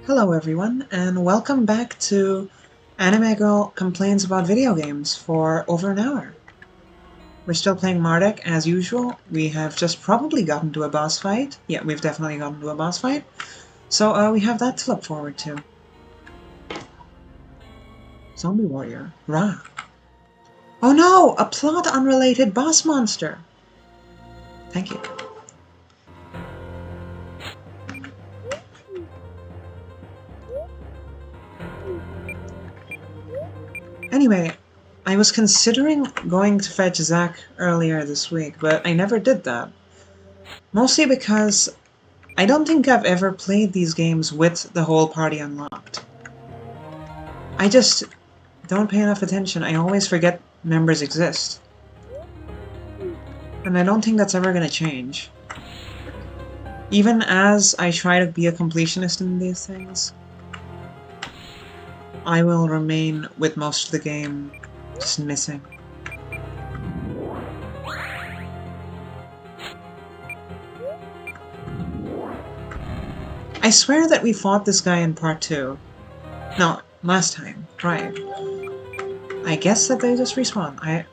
Hello everyone, and welcome back to Anime Girl Complains About Video Games for over an hour. We're still playing Mardek as usual. We have just probably gotten to a boss fight. Yeah, we've definitely gotten to a boss fight. So we have that to look forward to. Zombie Warrior. Rah. Oh no! A plot-unrelated boss monster! Thank you. Anyway, I was considering going to fetch Zack earlier this week, but I never did that. Mostly because I don't think I've ever played these games with the whole party unlocked. I just don't pay enough attention. I always forget members exist. And I don't think that's ever gonna change. Even as I try to be a completionist in these things, I will remain with most of the game just missing. I swear that we fought this guy in part 2. No, last time. Right. I guess that they just respawn.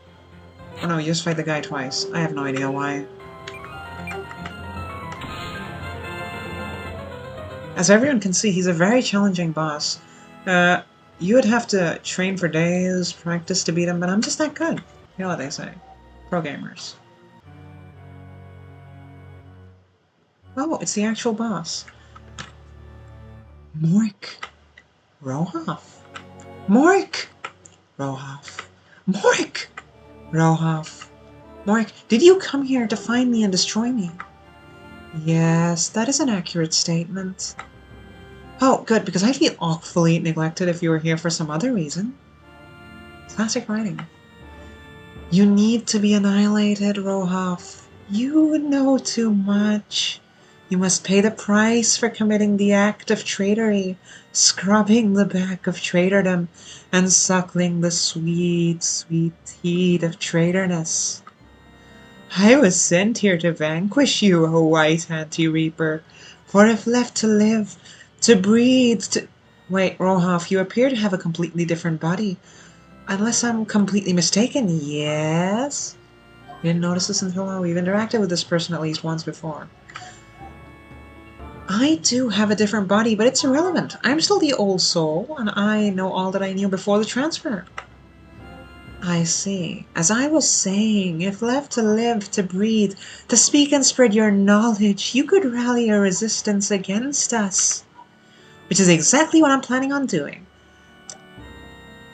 Oh no, you just fight the guy twice. I have no idea why. As everyone can see, he's a very challenging boss. You would have to train for days, practice to beat him, but I'm just that good. You know what they say. Pro gamers. Oh, it's the actual boss. Mork. Rohaf. Mork! Rohaf. Mork! Rohaf. Mork, did you come here to find me and destroy me? Yes, that is an accurate statement. Oh, good, because I'd feel awfully neglected if you were here for some other reason. Classic writing. You need to be annihilated, Rohaf. You know too much. You must pay the price for committing the act of traitorry, scrubbing the back of traitordom, and suckling the sweet, sweet teat of traitorness. I was sent here to vanquish you, O white anti-reaper, for if left to live, to breathe, to... Wait, Rohaf, you appear to have a completely different body. Unless I'm completely mistaken, yes? You didn't notice this until now? We've interacted with this person at least once before. I do have a different body, but it's irrelevant. I'm still the old soul, and I know all that I knew before the transfer. I see. As I was saying, if left to live, to breathe, to speak and spread your knowledge, you could rally a resistance against us. Which is exactly what I'm planning on doing.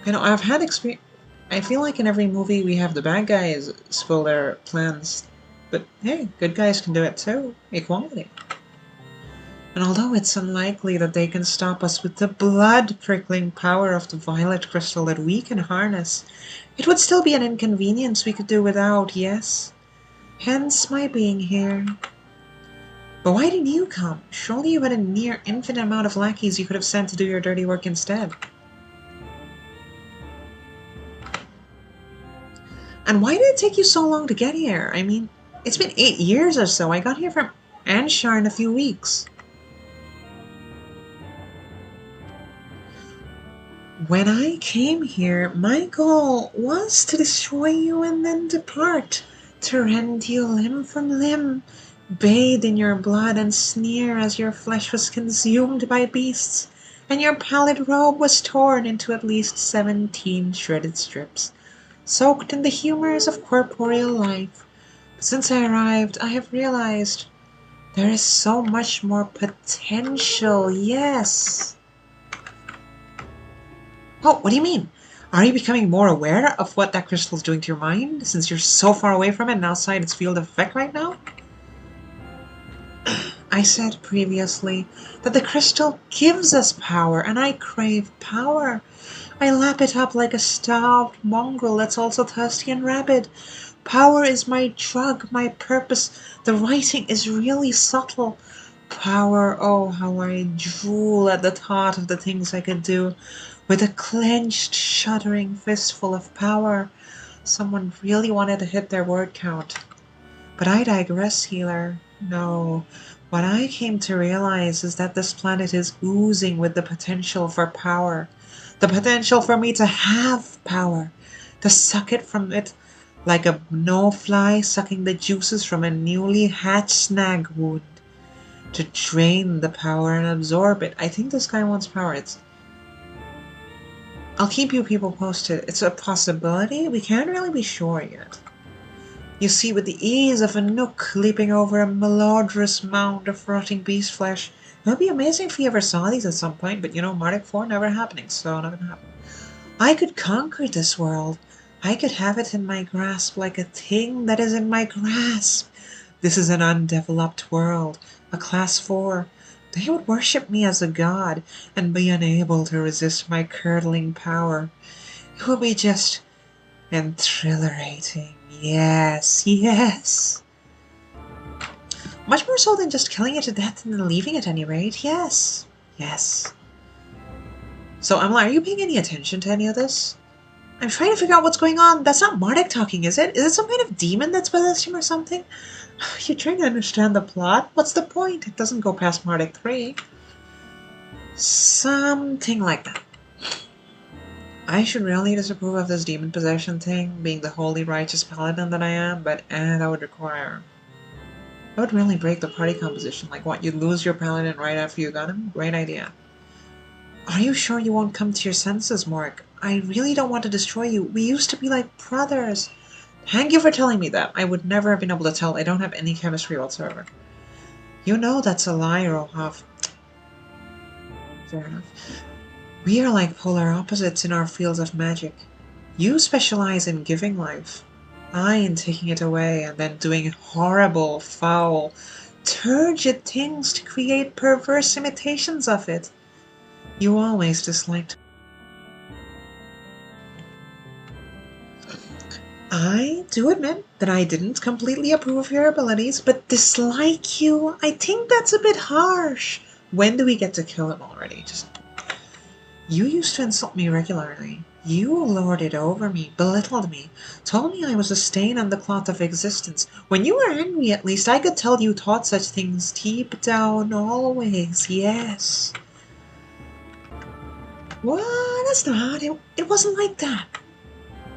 You know, I've had experience... I feel like in every movie we have the bad guys spill their plans. But hey, good guys can do it too. Equality. And although it's unlikely that they can stop us with the blood-prickling power of the violet crystal that we can harness, it would still be an inconvenience we could do without, yes? Hence my being here. But why didn't you come? Surely you had a near infinite amount of lackeys you could have sent to do your dirty work instead. And why did it take you so long to get here? I mean, it's been 8 years or so. I got here from Anshar in a few weeks. When I came here, my goal was to destroy you and then depart, to rend you limb from limb, bathe in your blood and sneer as your flesh was consumed by beasts, and your pallid robe was torn into at least 17 shredded strips, soaked in the humors of corporeal life. But since I arrived, I have realized there is so much more potential, yes. Oh, what do you mean? Are you becoming more aware of what that crystal is doing to your mind, since you're so far away from it and outside its field of effect right now? I said previously that the crystal gives us power, and I crave power. I lap it up like a starved mongrel that's also thirsty and rabid. Power is my drug, my purpose. The writing is really subtle. Power, oh, how I drool at the thought of the things I could do. With a clenched, shuddering fistful of power. Someone really wanted to hit their word count. But I digress, healer. No. What I came to realize is that this planet is oozing with the potential for power. The potential for me to have power. To suck it from it like a no-fly sucking the juices from a newly hatched snag wound. To drain the power and absorb it. I think this guy wants power. I'll keep you people posted. It's a possibility. We can't really be sure yet. You see, with the ease of a nook leaping over a malodorous mound of rotting beast flesh. It would be amazing if we ever saw these at some point, but you know, Mardek 4 never happening, so not gonna happen. I could conquer this world. I could have it in my grasp like a thing that is in my grasp. This is an undeveloped world, a class 4. They would worship me as a god and be unable to resist my curdling power. It would be just exhilarating. Yes, yes. Much more so than just killing it to death and then leaving at any rate. Yes, yes. So, Emma, are you paying any attention to any of this? I'm trying to figure out what's going on. That's not Mardek talking, is it? Is it some kind of demon that's possessed him or something? You're trying to understand the plot? What's the point? It doesn't go past Mardek 3. Something like that. I should really disapprove of this demon possession thing, being the holy righteous paladin that I am, but that would require... That would really break the party composition. Like what, you'd lose your paladin right after you got him? Great idea. Are you sure you won't come to your senses, Mork? I really don't want to destroy you. We used to be like brothers. Thank you for telling me that. I would never have been able to tell. I don't have any chemistry whatsoever. You know that's a lie, Rohov. Fair enough. We are like polar opposites in our fields of magic. You specialize in giving life. I in taking it away and then doing horrible, foul, turgid things to create perverse imitations of it. You always disliked. I do admit that I didn't completely approve of your abilities, but dislike you? I think that's a bit harsh. When do we get to kill him already? You used to insult me regularly. You lorded over me, belittled me, told me I was a stain on the cloth of existence. When you were angry, at least, I could tell you thought such things deep down, always, yes. What? That's not. It wasn't like that.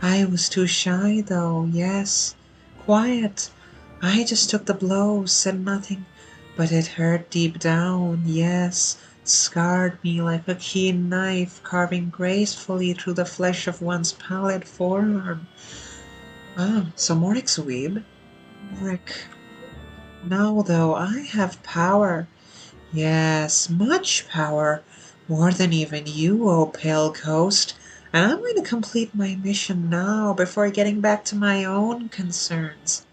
I was too shy, though, yes. Quiet. I just took the blows, said nothing. But it hurt deep down, yes. Scarred me like a keen knife, carving gracefully through the flesh of one's pallid forearm. Ah, so Mordek's a weeb. Rick. Now, though, I have power. Yes, much power. More than even you, O pale ghost. And I'm going to complete my mission now before getting back to my own concerns.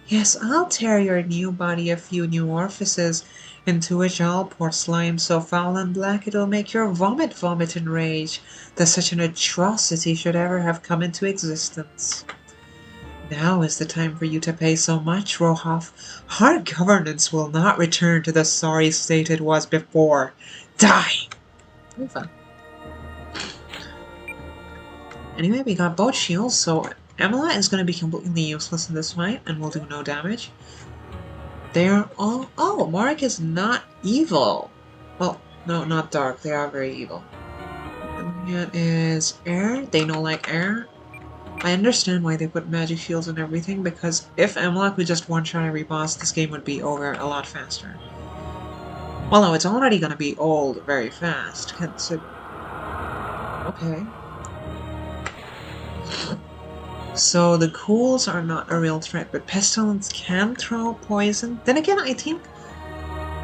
Yes, I'll tear your new body a few new orifices, into which I'll pour slime so foul and black it'll make your vomit in rage, that such an atrocity should ever have come into existence. Now is the time for you to pay so much, Rohov. Our governance will not return to the sorry state it was before. Die! Very fun. Anyway, we got both shields, so Emila is going to be completely useless in this fight and will do no damage. They are all... Oh, Marek is not evil. Well, no, not dark. They are very evil. And that is air. They know like air. I understand why they put magic shields and everything, because if Emila could just one-shot every boss, this game would be over a lot faster. Well, no, it's already going to be old very fast. Okay. So the ghouls are not a real threat, but pestilence can throw poison. Then again, I think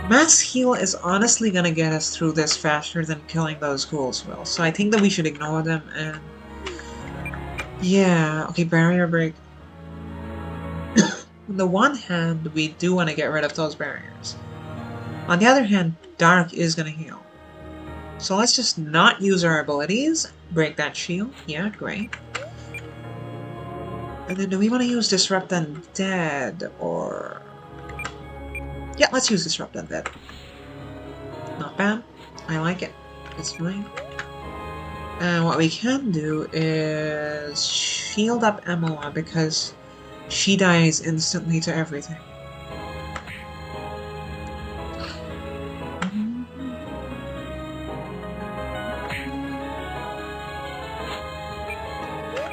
mass heal is honestly gonna get us through this faster than killing those ghouls will. So I think that we should ignore them and... Yeah, okay, barrier break. On the one hand, we do want to get rid of those barriers. On the other hand, dark is gonna heal. So let's just not use our abilities. Break that shield. Yeah, great. And then do we want to use Disrupt Undead, or... Yeah, let's use Disrupt Undead. Not bad. I like it. It's fine. And what we can do is shield up Emila, because she dies instantly to everything.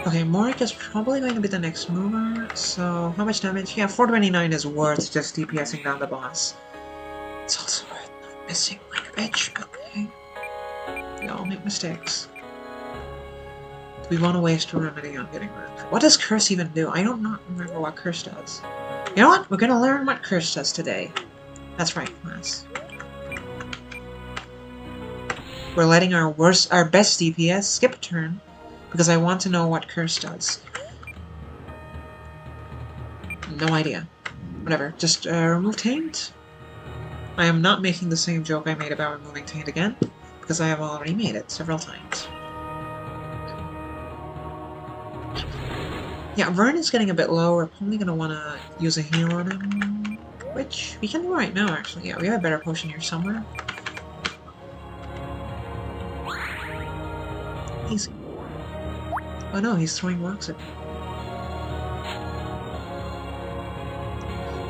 Okay, Mardek is probably going to be the next mover, so how much damage? Yeah, 429 is worth just DPSing down the boss. It's also worth not missing like a bitch, but hey, we all make mistakes. Do we want to waste a remedy on getting rid of her? What does Curse even do? I don't not remember what Curse does. You know what? We're gonna learn what Curse does today. That's right, class. We're letting our best DPS skip a turn, because I want to know what Curse does. No idea. Whatever. Just remove Taint. I am not making the same joke I made about removing Taint again, because I have already made it several times. Yeah, Vern is getting a bit low. We're probably going to want to use a heal on him, which we can do right now, actually. Yeah, we have a better potion here somewhere. Easy. Oh no, he's throwing rocks at me.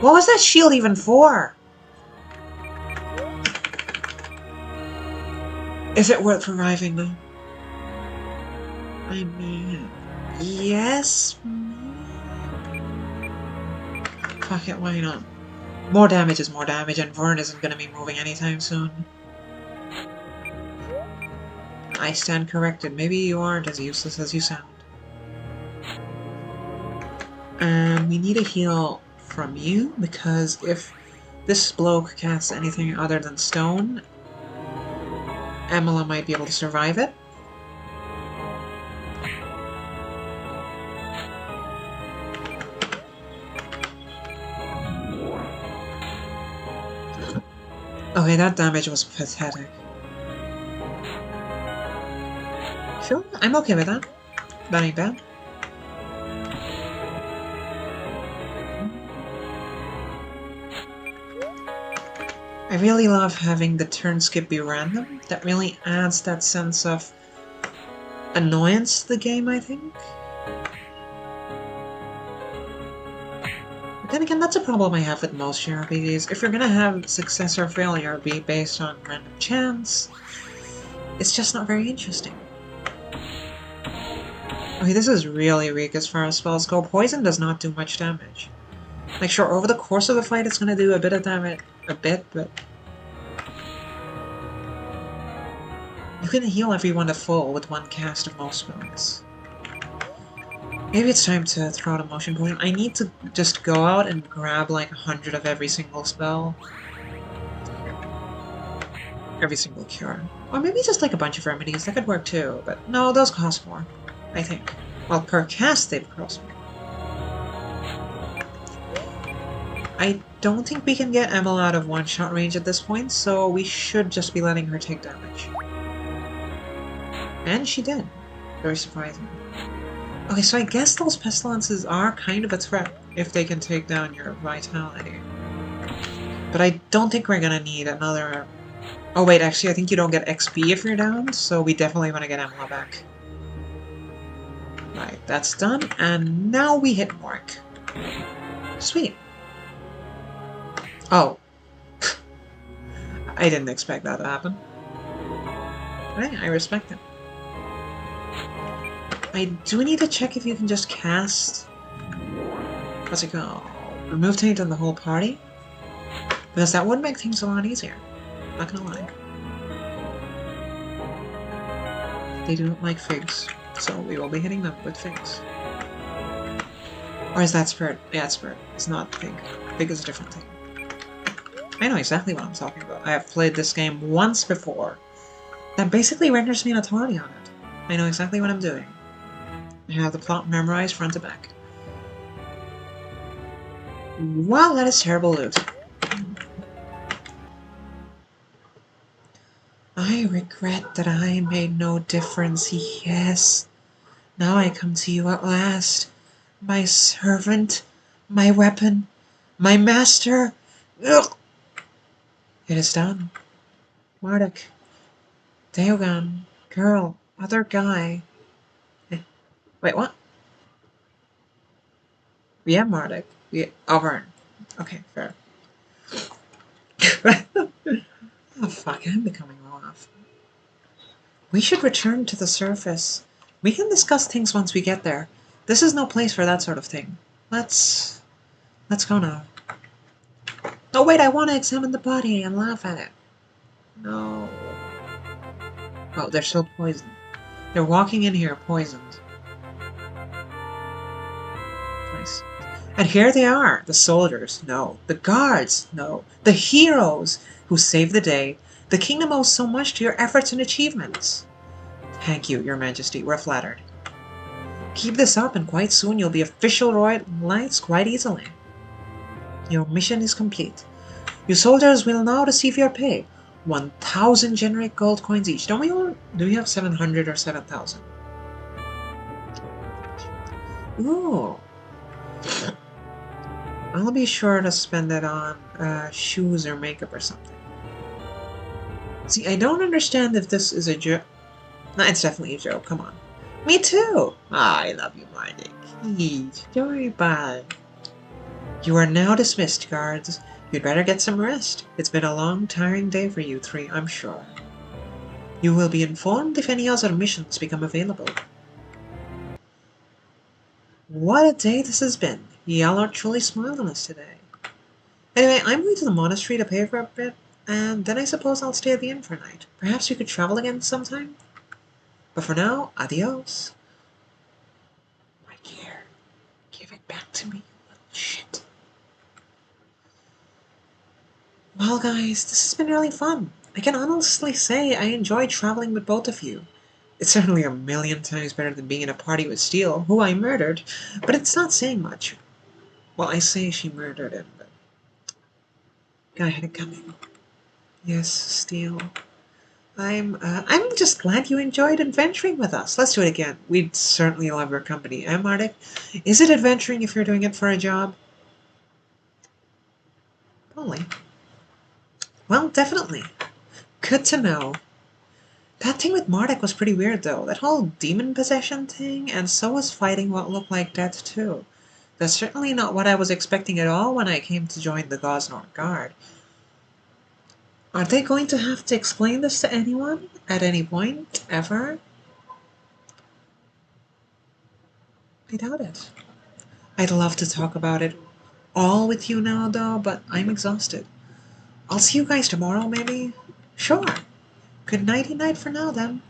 What was that shield even for? Is it worth reviving though? I mean, yes. Fuck it, why not? More damage is more damage, and Vern isn't going to be moving anytime soon. I stand corrected. Maybe you aren't as useless as you sound. And we need a heal from you, because if this bloke casts anything other than stone, Emila might be able to survive it. Okay, that damage was pathetic. Sure, I'm okay with that. That ain't bad. I really love having the turn skip be random. That really adds that sense of annoyance to the game, I think. But then again, that's a problem I have with most JRPGs. If you're gonna have success or failure be based on random chance, it's just not very interesting. Okay, this is really weak as far as spells go. Poison does not do much damage. Like, sure, over the course of the fight it's gonna do a bit of damage, but... You can heal everyone to full with one cast of most spells. Maybe it's time to throw out a motion potion. I need to just go out and grab like 100 of every single spell. Every single cure. Or maybe just like a bunch of remedies, that could work too, but no, those cost more, I think. Well, per cast they'd cost more. I don't think we can get Emil out of one-shot range at this point, so we should just be letting her take damage. And she did. Very surprising. Okay, so I guess those pestilences are kind of a threat if they can take down your vitality. But I don't think we're gonna need another... Oh wait, actually I think you don't get XP if you're down, so we definitely want to get Emila back. Right, that's done, and now we hit Mork. Sweet. Oh. I didn't expect that to happen. Hey, I respect it. I do need to check if you can just cast... What's it called? Remove Taint on the whole party? Because that would make things a lot easier. Not gonna lie. They do not like figs, so we will be hitting them with figs. Or is that Spirit? Yeah, it's Spirit. It's not Fig. Fig is a different thing. I know exactly what I'm talking about. I have played this game once before. That basically renders me an authority on it. I know exactly what I'm doing. I have the plot memorized front to back. Wow, that is terrible loot. I regret that I made no difference, yes. Now I come to you at last. My servant, my weapon, my master. Ugh. It is done. Mardek. Daogan. Girl. Other guy. Wait, what? Yeah, Mardek. Yeah, Auburn. Okay, fair. Oh fuck, I'm becoming off. We should return to the surface. We can discuss things once we get there. This is no place for that sort of thing. Let's go now. Oh wait, I want to examine the body and laugh at it. No. Oh, they're still poisoned. They're walking in here poisoned. Nice. And here they are, the soldiers, no. The guards, no. The heroes who saved the day. The kingdom owes so much to your efforts and achievements. Thank you, your majesty, we're flattered. Keep this up and quite soon you'll be official royal knights quite easily. Your mission is complete. You soldiers will now receive your pay. 1,000 generic gold coins each. Do we have 700 or 7,000? Ooh. I'll be sure to spend it on shoes or makeup or something. See, I don't understand if this is a joke. No, it's definitely a joke. Come on. Me too. Ah, I love you, Mardek. Please, joy bye. You are now dismissed, guards. You'd better get some rest. It's been a long, tiring day for you three, I'm sure. You will be informed if any other missions become available. What a day this has been. Y'all are truly smiling on us today. Anyway, I'm going to the monastery to pay for a bit, and then I suppose I'll stay at the inn for a night. Perhaps we could travel again sometime? But for now, adios. My dear, give it back to me, you little shit. Well, guys, this has been really fun. I can honestly say I enjoyed traveling with both of you. It's certainly a million times better than being in a party with Steele, who I murdered, but it's not saying much. Well, I say she murdered him, but guy had it coming. Yes, Steele. I'm just glad you enjoyed adventuring with us. Let's do it again. We'd certainly love your company, eh, Mardek? Is it adventuring if you're doing it for a job? Probably. Well, definitely. Good to know. That thing with Mardek was pretty weird, though. That whole demon possession thing, and so was fighting what looked like death, too. That's certainly not what I was expecting at all when I came to join the Gosnor Guard. Are they going to have to explain this to anyone? At any point? Ever? I doubt it. I'd love to talk about it all with you now, though, but I'm exhausted. I'll see you guys tomorrow, maybe? Sure. Good nighty-night for now, then.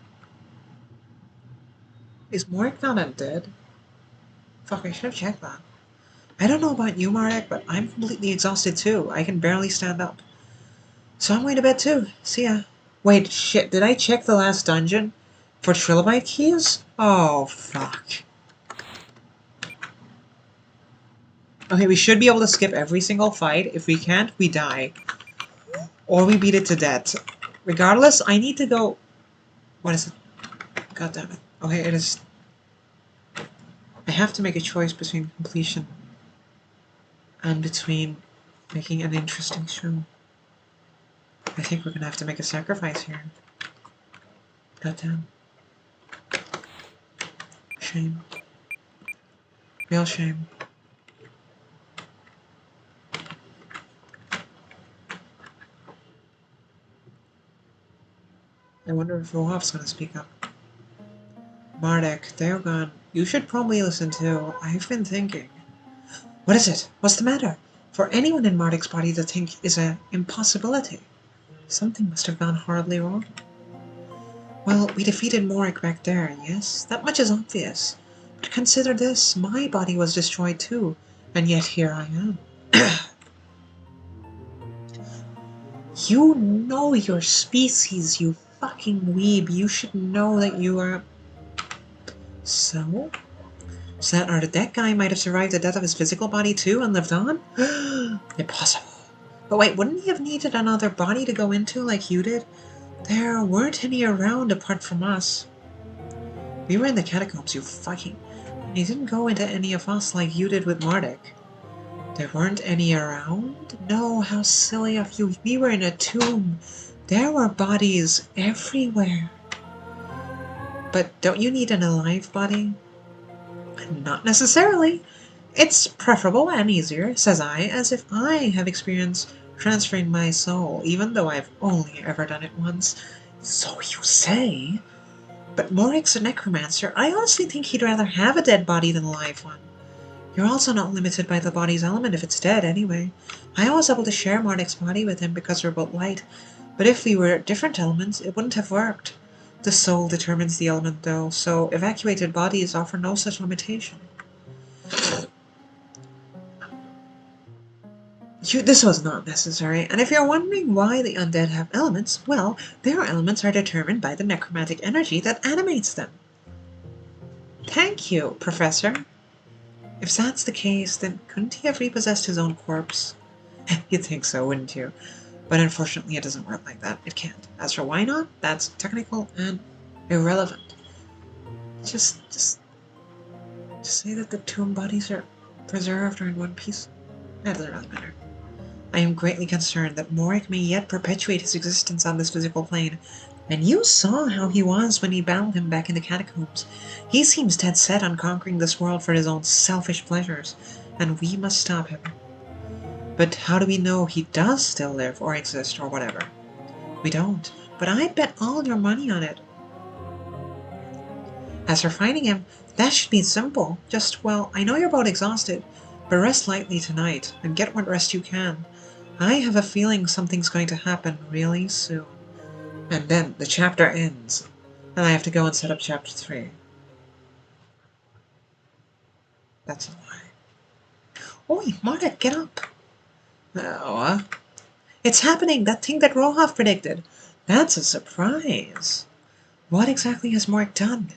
Is Morik not undead? Fuck, I should have checked that. I don't know about you, Mardek, but I'm completely exhausted too. I can barely stand up. So I'm going to bed too. See ya. Wait, shit, did I check the last dungeon? For trilobite keys? Oh, fuck. Okay, we should be able to skip every single fight. If we can't, we die. Or we beat it to death. Regardless, I need to go... What is it? God damn it. Okay, it is... I have to make a choice between completion and between making an interesting show. I think we're gonna have to make a sacrifice here. Goddamn. Shame. Real shame. I wonder if Rohaf's gonna speak up. Mardek, they're gone. You should probably listen too. I've been thinking. What is it? What's the matter? For anyone in Mardek's body to think is an impossibility. Something must have gone horribly wrong. Well, we defeated Morik back there, yes? That much is obvious. But consider this, my body was destroyed too, and yet here I am. You know your species, you fucking weeb. You should know that you are... So? So that guy might have survived the death of his physical body too and lived on? Impossible. But wait, wouldn't he have needed another body to go into like you did? There weren't any around apart from us. We were in the catacombs, you fucking... And you didn't go into any of us like you did with Mardek. There weren't any around? No, how silly of you. We were in a tomb. There were bodies everywhere. But don't you need an alive body? Not necessarily. It's preferable and easier, says I, as if I have experience transferring my soul, even though I've only ever done it once. So you say? But Morik's a necromancer. I honestly think he'd rather have a dead body than a live one. You're also not limited by the body's element if it's dead, anyway. I was able to share Mardek's body with him because we're both light, but if we were different elements, it wouldn't have worked. The soul determines the element, though, so evacuated bodies offer no such limitation. This was not necessary, and if you're wondering why the undead have elements, well, their elements are determined by the necromantic energy that animates them. Thank you, Professor. If that's the case, then couldn't he have repossessed his own corpse? You'd think so, wouldn't you? But unfortunately it doesn't work like that. It can't. As for why not, that's technical and irrelevant. Just say that the tomb bodies are preserved or in one piece. That doesn't really matter. I am greatly concerned that Morik may yet perpetuate his existence on this physical plane. And you saw how he was when we battled him back in the catacombs. He seems dead set on conquering this world for his own selfish pleasures, and we must stop him. But how do we know he does still live or exist or whatever? We don't, but I'd bet all your money on it. As for finding him, that should be simple. Just, well, I know you're both exhausted, but rest lightly tonight and get what rest you can. I have a feeling something's going to happen really soon. And then the chapter ends, and I have to go and set up chapter 3. That's a lie. Oi, Mardek, get up! Oh, it's happening! That thing that Rohov predicted! That's a surprise! What exactly has Morik done?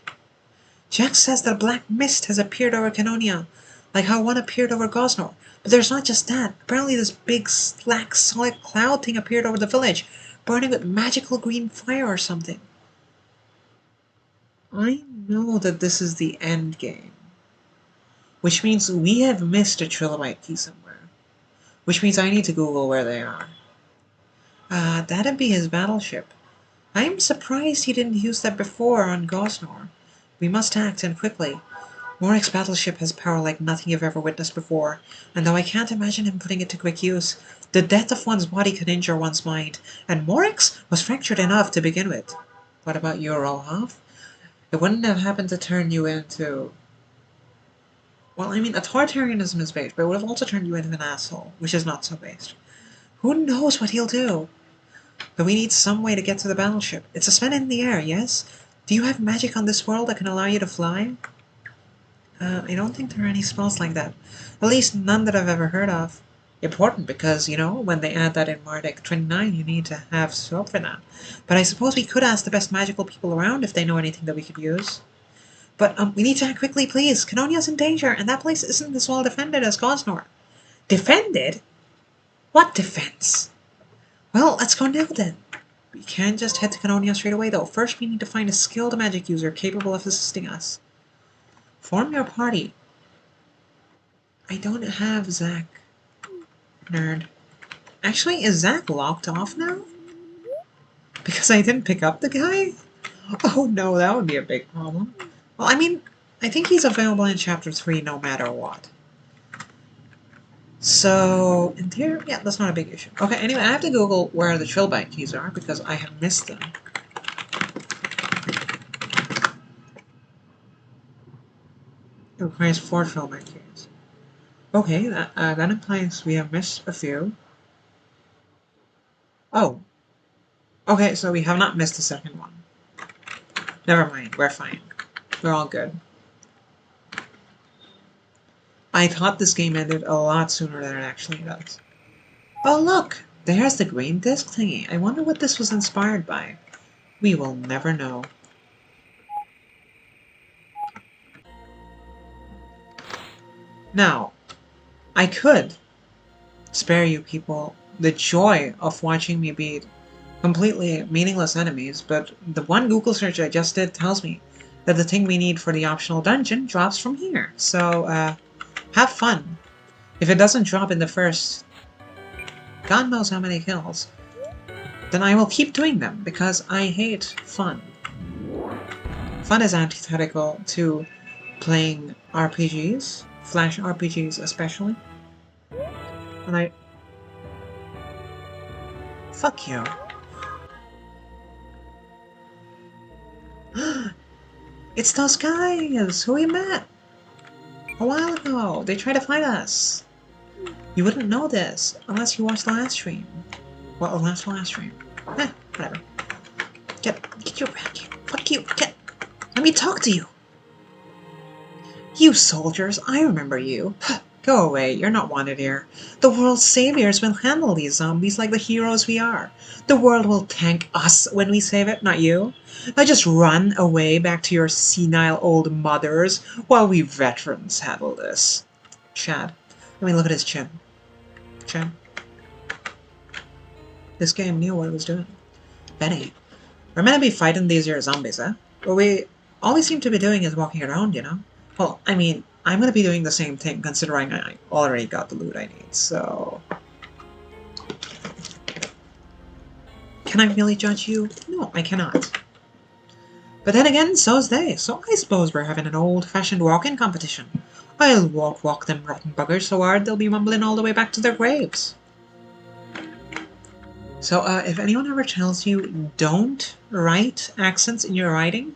Jack says that a black mist has appeared over Canonia, like how one appeared over Gosnor. But there's not just that. Apparently this big, black, solid cloud thing appeared over the village, burning with magical green fire or something. I know that this is the end game, which means we have missed a trilobite key somewhere, which means I need to Google where they are. That'd be his battleship. I'm surprised he didn't use that before on Gosnor. We must act, and quickly. Morik's battleship has power like nothing you've ever witnessed before, and though I can't imagine him putting it to quick use, the death of one's body could injure one's mind, and Morik's was fractured enough to begin with. What about you, Rolhoff? It wouldn't have happened to turn you into... Well, I mean, authoritarianism is based, but it would have also turned you into an asshole, which is not so based. Who knows what he'll do? But we need some way to get to the battleship. It's suspended in the air, yes? Do you have magic on this world that can allow you to fly? I don't think there are any spells like that. At least none that I've ever heard of. Important because, you know, when they add that in Mardek 29, you need to have scope for that. But I suppose we could ask the best magical people around if they know anything that we could use. But we need to act quickly, please. Canonia's in danger, and that place isn't as well defended as Gosnor. Defended? What defense? Well, let's go now then. We can't just head to Canonia straight away, though. First, we need to find a skilled magic user capable of assisting us. Form your party. I don't have Zach. Nerd. Actually, is Zach locked off now? Because I didn't pick up the guy? Oh no, that would be a big problem. Well, I mean, I think he's available in Chapter 3 no matter what. So, in theory, yeah, that's not a big issue. Okay, anyway, I have to Google where the trilobite keys are because I have missed them. It requires 4 trilobite keys. Okay, that implies we have missed a few. Oh. Okay, so we have not missed the second one. Never mind, we're fine. We're all good. I thought this game ended a lot sooner than it actually does. Oh look! There's the green disc thingy. I wonder what this was inspired by. We will never know. Now, I could spare you people the joy of watching me beat completely meaningless enemies, but the one Google search I just did tells me that the thing we need for the optional dungeon drops from here. So, have fun. If it doesn't drop in the first God knows how many kills, then I will keep doing them, because I hate fun. Fun is antithetical to playing RPGs. Flash RPGs especially. And I... Fuck you. It's those guys who we met a while ago. They tried to find us. You wouldn't know this unless you watched the last stream. Well, the last stream. Whatever. Get your back here. Fuck you. Let me talk to you. You soldiers, I remember you. Go away, you're not wanted here. The world's saviors will handle these zombies like the heroes we are. The world will thank us when we save it, not you. Now just run away back to your senile old mothers while we veterans handle this. Chad. I mean, look at his chin. Chad. This game knew what it was doing. Benny. We're meant to be fighting these here zombies, eh? But all we seem to be doing is walking around, you know? Well, I mean, I'm gonna be doing the same thing, considering I already got the loot I need, so... Can I really judge you? No, I cannot. But then again, so's they, so I suppose we're having an old-fashioned walk-in competition. I'll walk them rotten buggers so hard they'll be mumbling all the way back to their graves. So, if anyone ever tells you don't write accents in your writing,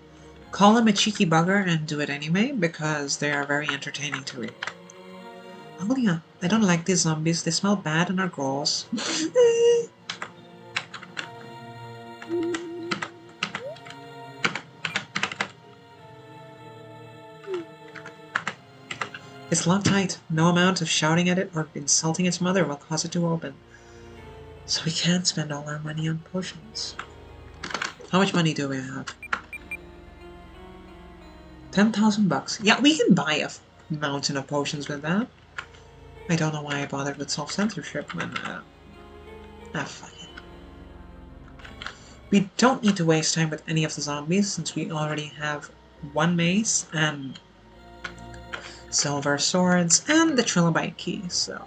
call them a cheeky bugger and do it anyway, because they are very entertaining to read. Oh yeah, I don't like these zombies. They smell bad and are gross. It's locked tight. No amount of shouting at it or insulting its mother will cause it to open. So we can't spend all our money on potions. How much money do we have? 10,000 bucks. Yeah, we can buy a mountain of potions with that. I don't know why I bothered with self-censorship when, fuck it. We don't need to waste time with any of the zombies, since we already have one mace, and silver swords, and the trilobite key, so...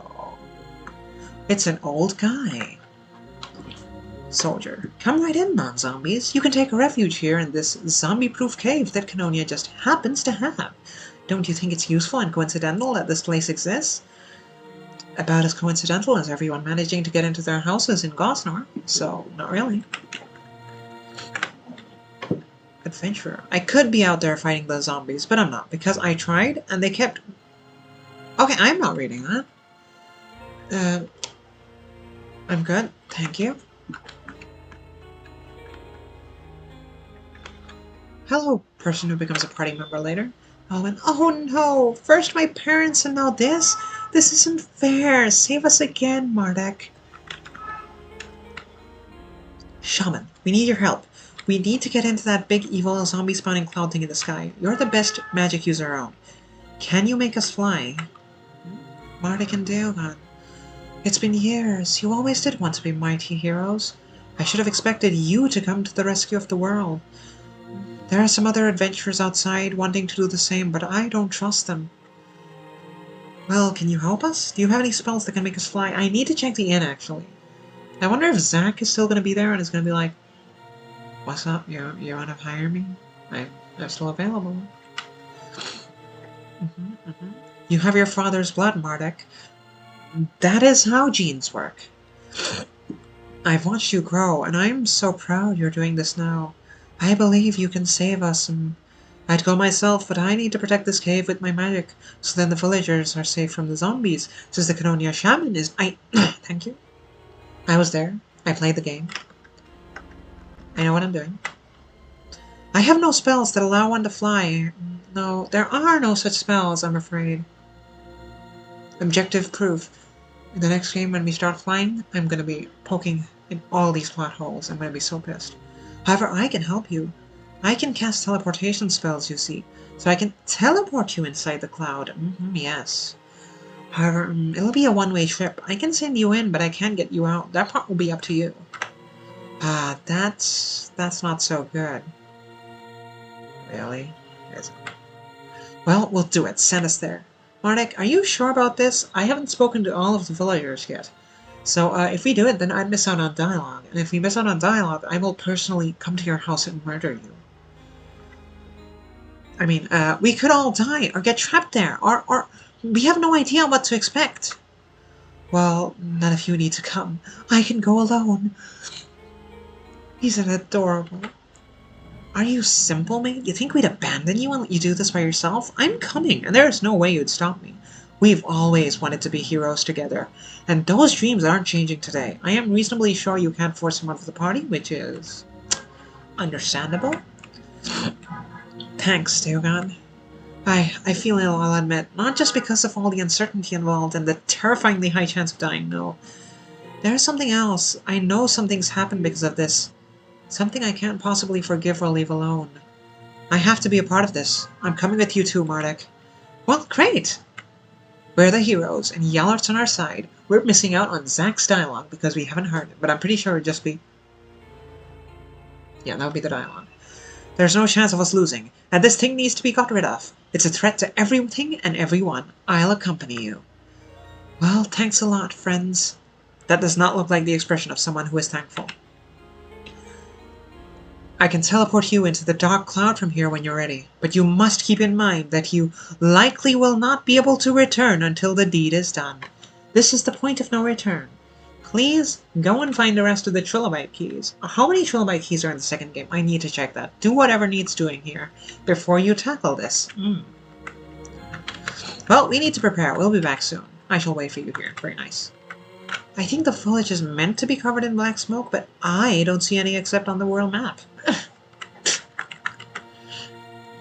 It's an old guy. Soldier. Come right in, non-zombies. You can take refuge here in this zombie-proof cave that Canonia just happens to have. Don't you think it's useful and coincidental that this place exists? About as coincidental as everyone managing to get into their houses in Gosnor, so not really. Adventurer. I could be out there fighting those zombies, but I'm not, because I tried, and they kept... Okay, I'm not reading that. I'm good, thank you. Hello, person who becomes a party member later. Oh, and oh no! First my parents and now this? This isn't fair! Save us again, Mardek. Shaman, we need your help. We need to get into that big evil zombie spawning cloud thing in the sky. You're the best magic user around. Can you make us fly? Mardek and Deogan. It's been years. You always did want to be mighty heroes. I should have expected you to come to the rescue of the world. There are some other adventurers outside wanting to do the same, but I don't trust them. Well, can you help us? Do you have any spells that can make us fly? I need to check the inn, actually. I wonder if Zach is still going to be there and is going to be like, what's up? You want to hire me? I'm still available. You have your father's blood, Mardek. That is how genes work. I've watched you grow, and I'm so proud you're doing this now. I believe you can save us. I'd go myself, but I need to protect this cave with my magic, so then the villagers are safe from the zombies, since the Canonia shaman is... Thank you. I was there. I played the game. I know what I'm doing. I have no spells that allow one to fly. No, there are no such spells, I'm afraid. Objective proof. In the next game, when we start flying, I'm going to be poking in all these plot holes. I'm going to be so pissed. However, I can help you. I can cast teleportation spells, you see, so I can teleport you inside the cloud. Yes. However, it'll be a one-way trip. I can send you in, but I can't get you out. That part will be up to you. That's not so good. Really? Is it? Well, we'll do it. Send us there. Mardek, are you sure about this? I haven't spoken to all of the villagers yet. So, if we do it, then I'd miss out on dialogue. And if we miss out on dialogue, I will personally come to your house and murder you. I mean, we could all die, or get trapped there, or We have no idea what to expect. Well, none of you need to come. I can go alone. He's an adorable. Are you simple, mate? You think we'd abandon you and let you do this by yourself? I'm coming, and there's no way you'd stop me. We've always wanted to be heroes together, and those dreams aren't changing today. I am reasonably sure you can't force him out of the party, which is understandable. Thanks, Teogan. I feel ill, I'll admit, not just because of all the uncertainty involved and the terrifyingly high chance of dying, no. There's something else. I know something's happened because of this. Something I can't possibly forgive or leave alone. I have to be a part of this. I'm coming with you too, Mardek. Well, great! We're the heroes, and Yallart's on our side. We're missing out on Zack's dialogue because we haven't heard it, but I'm pretty sure it'd just be... Yeah, that would be the dialogue. There's no chance of us losing, and this thing needs to be got rid of. It's a threat to everything and everyone. I'll accompany you. Well, thanks a lot, friends. That does not look like the expression of someone who is thankful. I can teleport you into the dark cloud from here when you're ready, but you must keep in mind that you likely will not be able to return until the deed is done. This is the point of no return. Please go and find the rest of the Trilobite keys. How many Trilobite keys are in the second game? I need to check that. Do whatever needs doing here before you tackle this. Well, we need to prepare. We'll be back soon. I shall wait for you here. Very nice. I think the village is meant to be covered in black smoke, but I don't see any except on the world map.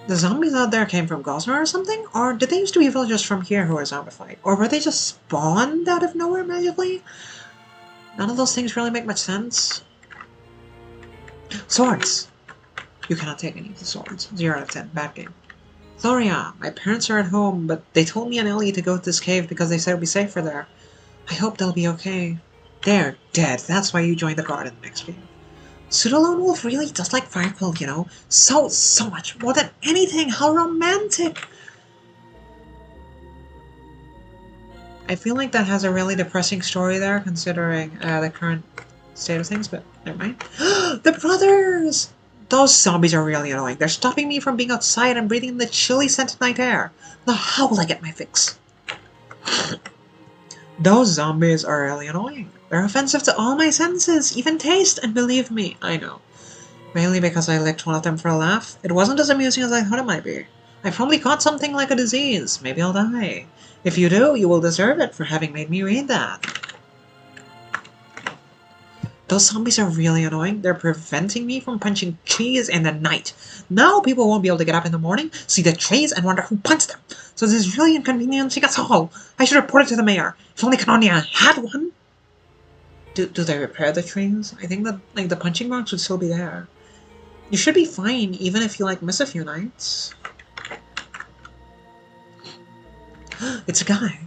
The zombies out there came from Gossamer or something? Or did they used to be villagers from here who were zombified? Or were they just spawned out of nowhere magically? None of those things really make much sense. Swords! You cannot take any of the swords. 0 out of 10. Bad game. Gloria, my parents are at home, but they told me and Ellie to go to this cave because they said it'd be safer there. I hope they'll be okay. They're dead. That's why you joined the guard in the next game. Pseudolone Wolf really does like Firequill, you know? So much more than anything! How romantic! I feel like that has a really depressing story there, considering the current state of things, but never mind. The brothers! Those zombies are really annoying. They're stopping me from being outside and breathing in the chilly scented night air. Now how will I get my fix? Those zombies are really annoying. They're offensive to all my senses, even taste, and believe me, I know. Mainly because I licked one of them for a laugh. It wasn't as amusing as I thought it might be. I probably caught something like a disease. Maybe I'll die. If you do, you will deserve it for having made me read that. Those zombies are really annoying. They're preventing me from punching trees in the night. Now people won't be able to get up in the morning, see the trees, and wonder who punched them. So this is really inconveniencing us all. I should report it to the mayor. If only Canonia had one. Do they repair the trees? I think that the punching marks would still be there. You should be fine, even if you miss a few nights. It's a guy.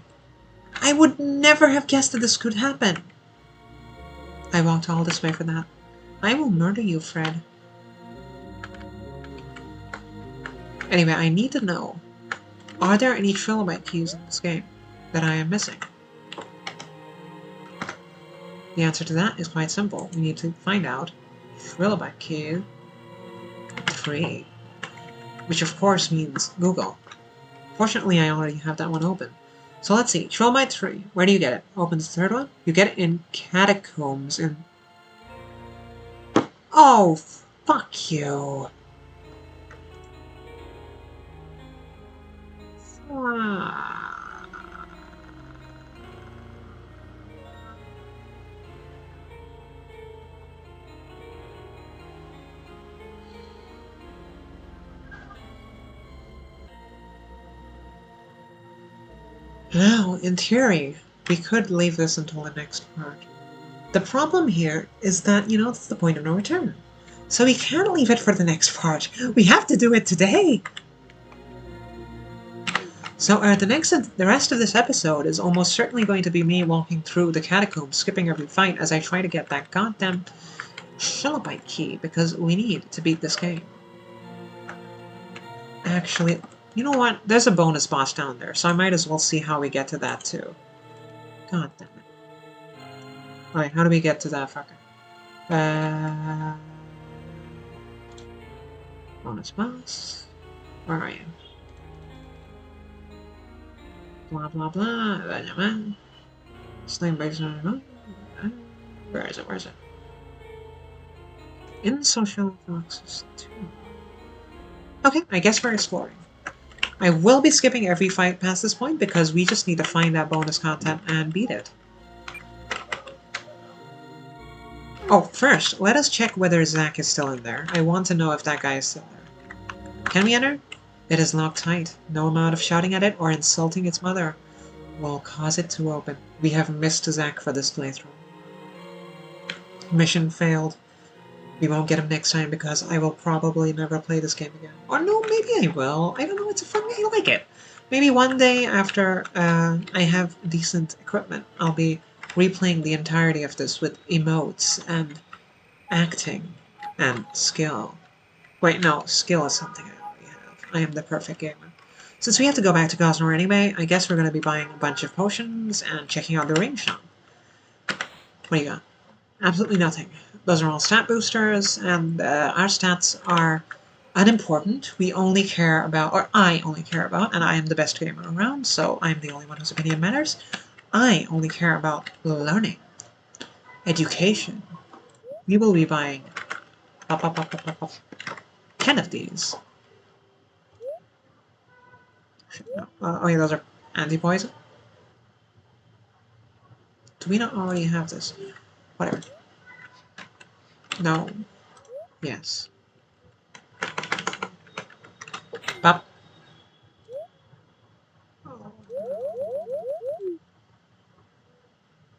I would never have guessed that this could happen. I walked all this way for that. I will murder you, Fred. Anyway, I need to know, are there any Trilobite keys in this game that I am missing? The answer to that is quite simple. We need to find out Trilobite key 3, which of course means Google. Fortunately, I already have that one open. So let's see, Trilobite 3, where do you get it? Opens the third one? You get it in Catacombs in... Oh, fuck you. Now, in theory, we could leave this until the next part. The problem here is that, it's the point of no return. So we can't leave it for the next part. We have to do it today! So the rest of this episode is almost certainly going to be me walking through the catacombs, skipping every fight as I try to get that goddamn Trilobite key, because we need to beat this game. Actually, you know what? There's a bonus boss down there, so I might as well see how we get to that too. God damn it. Alright, how do we get to that fucker? Bonus boss. Where are you? Blah blah blah. Slime breaks. Where is it? Where is it? In social boxes too. Okay, I guess we're exploring. I will be skipping every fight past this point because we just need to find that bonus content and beat it. Oh, first, let us check whether Zack is still in there. I want to know if that guy is still there. Can we enter? It is locked tight. No amount of shouting at it or insulting its mother will cause it to open. We have missed Zack for this playthrough. Mission failed. We won't get him next time because I will probably never play this game again. Or no, maybe I will. I don't know, it's a fun game. I like it. Maybe one day after I have decent equipment, I'll be replaying the entirety of this with emotes and acting and skill. Wait, no, skill is something I already have. I am the perfect gamer. Since we have to go back to Gosnor anyway, I guess we're going to be buying a bunch of potions and checking out the ring shop. What do you got? Absolutely nothing. Those are all stat boosters, and our stats are unimportant. We only care about, or I only care about, and I am the best gamer around, so I'm the only one whose opinion matters. I only care about learning. Education. We will be buying 10 of these. No. Oh yeah, those are anti-poison. Do we not already have this? Whatever. No. Yes. Bop.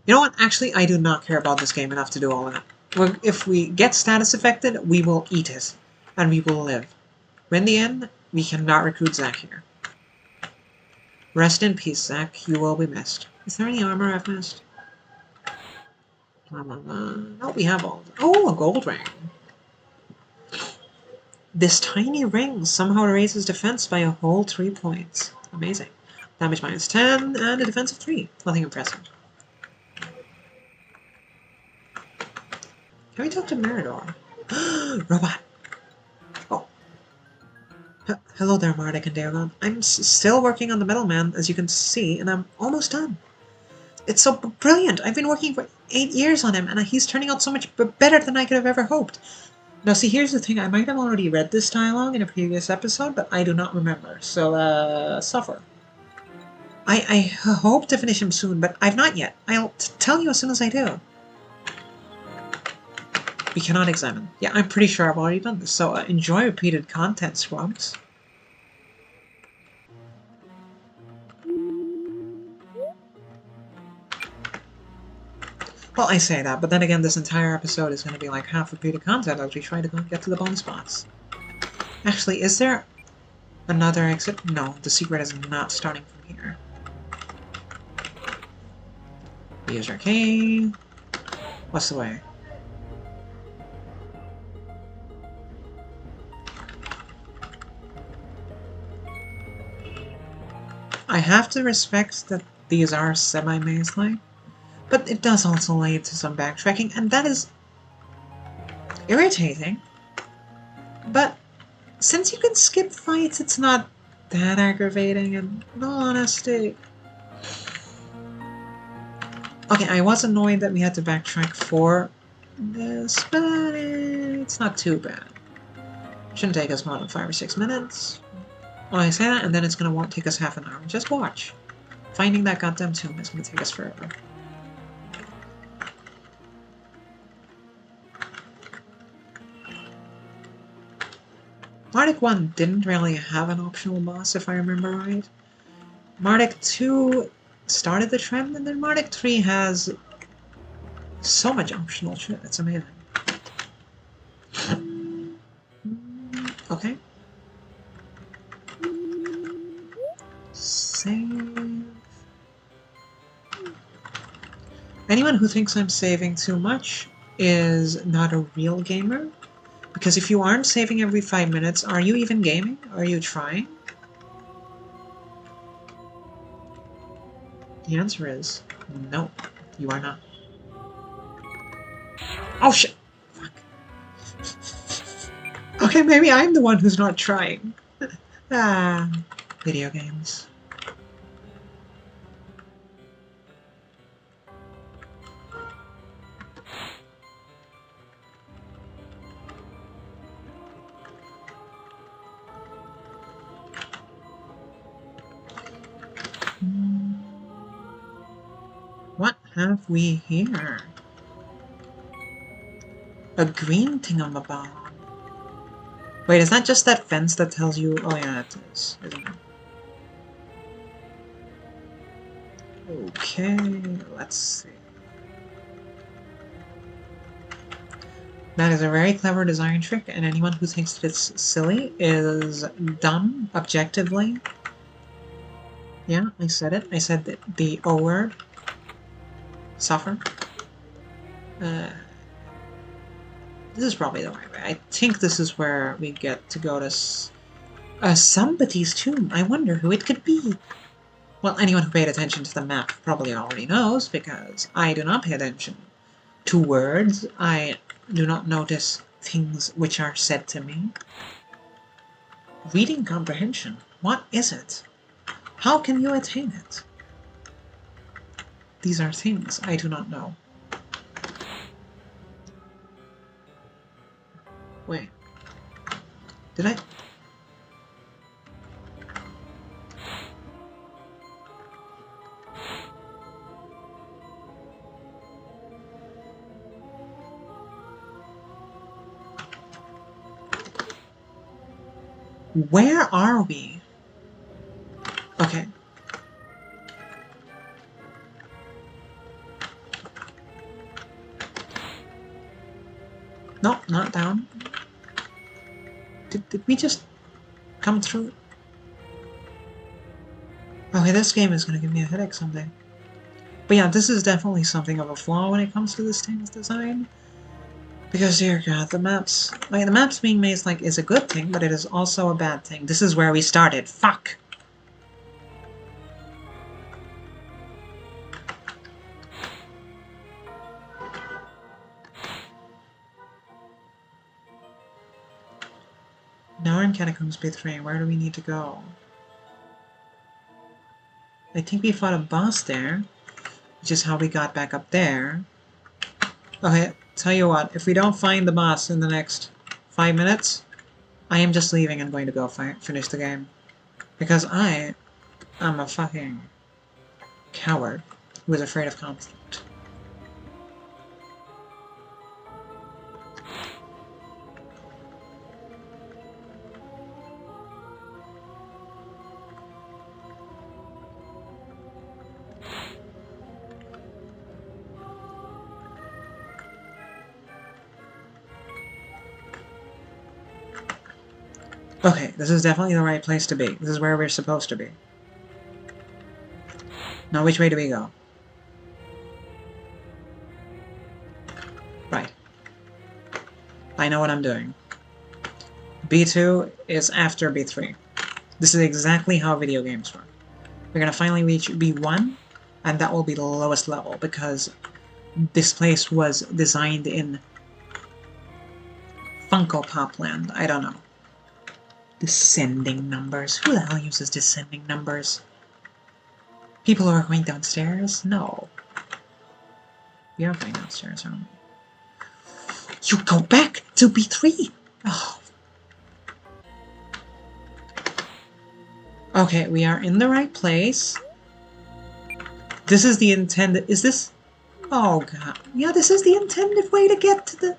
You know what? Actually, I do not care about this game enough to do all of that. If we get status affected, we will eat it. And we will live. In the end, we cannot recruit Zack here. Rest in peace, Zack. You will be missed. Is there any armor I've missed? No, we have all. Oh, a gold ring. This tiny ring somehow raises defense by a whole 3 points. Amazing. Damage minus 10 and a defense of 3. Nothing impressive. Can we talk to Meridor? Robot! Oh. Hello there, Mardek and Dagon. I'm still working on the Middleman, as you can see, and I'm almost done. It's so brilliant! I've been working for 8 years on him, and he's turning out so much better than I could have ever hoped. Now see, here's the thing, I might have already read this dialogue in a previous episode, but I do not remember, so, suffer. I hope to finish him soon, but I've not yet. I'll tell you as soon as I do. We cannot examine. Yeah, I'm pretty sure I've already done this, so enjoy repeated content, scrubs. Well, I say that, but then again, this entire episode is going to be like half repeated content as we try to get to the bonus boss. Actually, is there another exit? No, the secret is not starting from here. Use our key. What's the way? I have to respect that these are semi-maze-like, but it does also lead to some backtracking, and that is irritating. But since you can skip fights, it's not that aggravating, and in all honesty... Okay, I was annoyed that we had to backtrack for this, but it's not too bad. Shouldn't take us more than 5 or 6 minutes. Well, I say that, and then it's gonna take us half an hour. Just watch. Finding that goddamn tomb is gonna take us forever. Mardek 1 didn't really have an optional boss, if I remember right. Mardek 2 started the trend, and then Mardek 3 has so much optional shit, it's amazing. Okay. Save. Anyone who thinks I'm saving too much is not a real gamer. Because if you aren't saving every 5 minutes, are you even gaming? Are you trying? The answer is no, you are not. Oh shit! Fuck. Okay, maybe I'm the one who's not trying. Video games. have we here? A green thingamabob. Wait, is that just that fence that tells you? Oh yeah, it is, isn't it? Okay, let's see. That is a very clever design trick, and anyone who thinks it's silly is dumb, objectively. Yeah, I said it. I said the O word. Suffer. This is probably the right way. I think this is where we get to go to somebody's tomb. I wonder who it could be. Well, anyone who paid attention to the map probably already knows, because I do not pay attention to words. I do not notice things which are said to me. Reading comprehension. What is it? How can you attain it? These are things I do not know. Wait. Did I? Where are we? Okay. No, not down. Did we just come through? Okay, this game is gonna give me a headache someday. But yeah, this is definitely something of a flaw when it comes to this game's design. Because, dear God, the maps... Like, the maps being made is a good thing, but it is also a bad thing. This is where we started. Fuck! Now we're in Catacombs B3. Where do we need to go? I think we fought a boss there, which is how we got back up there. Okay, tell you what, if we don't find the boss in the next 5 minutes, I am just leaving and going to go finish the game. Because I am a fucking coward who is afraid of conflict. Okay, this is definitely the right place to be. This is where we're supposed to be. Now, which way do we go? Right. I know what I'm doing. B2 is after B3. This is exactly how video games work. We're gonna finally reach B1, and that will be the lowest level, because this place was designed in Funko Pop Land. I don't know. Descending numbers. Who the hell uses descending numbers? People who are going downstairs? No. We are going downstairs, aren't we? You go back to B3! Oh. Okay, we are in the right place. This is the intended... Is this... Oh god. Yeah, this is the intended way to get to the...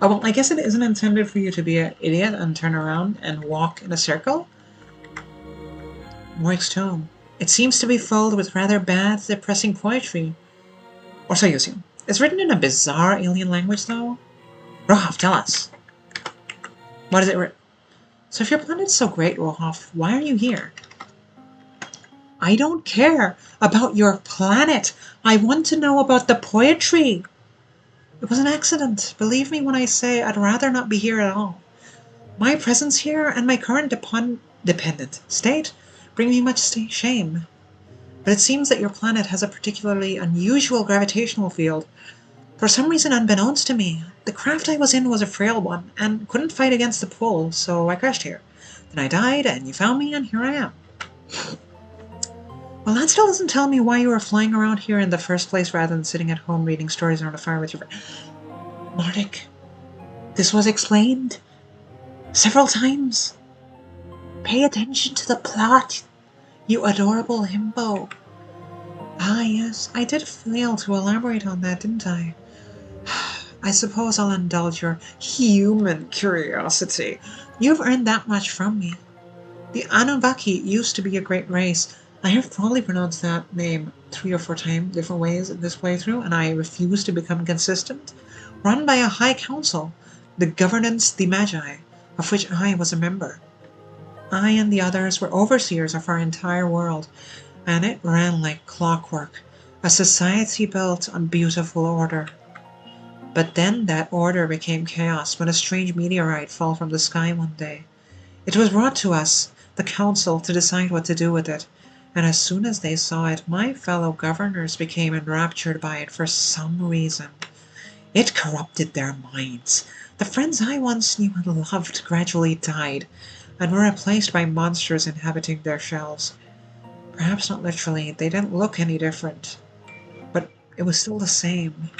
Oh, well, I guess it isn't intended for you to be an idiot and turn around and walk in a circle. Moik's tomb. It seems to be filled with rather bad, depressing poetry. Or so you assume. It's written in a bizarre alien language, though. Rohov, tell us. What is it written? So if your planet's so great, Rohov, why are you here? I don't care about your planet. I want to know about the poetry. It was an accident. Believe me when I say I'd rather not be here at all. My presence here and my current dependent state bring me much shame. But it seems that your planet has a particularly unusual gravitational field. For some reason unbeknownst to me, the craft I was in was a frail one, and couldn't fight against the pull, so I crashed here. Then I died, and you found me, and here I am. Well, that still doesn't tell me why you were flying around here in the first place rather than sitting at home reading stories around a fire with your friend. Mardek, this was explained several times. Pay attention to the plot, you adorable himbo. Ah, yes, I did fail to elaborate on that, didn't I? I suppose I'll indulge your human curiosity. You've earned that much from me. The Anunnaki used to be a great race. I have probably pronounced that name 3 or 4 times different ways in this playthrough, and I refuse to become consistent. Run by a high council, the Governance the Magi, of which I was a member. I and the others were overseers of our entire world, and it ran like clockwork, a society built on beautiful order. But then that order became chaos when a strange meteorite fell from the sky one day. It was brought to us, the council, to decide what to do with it, and as soon as they saw it, my fellow governors became enraptured by it for some reason. It corrupted their minds. The friends I once knew and loved gradually died, and were replaced by monsters inhabiting their shells. Perhaps not literally, they didn't look any different, but it was still the same.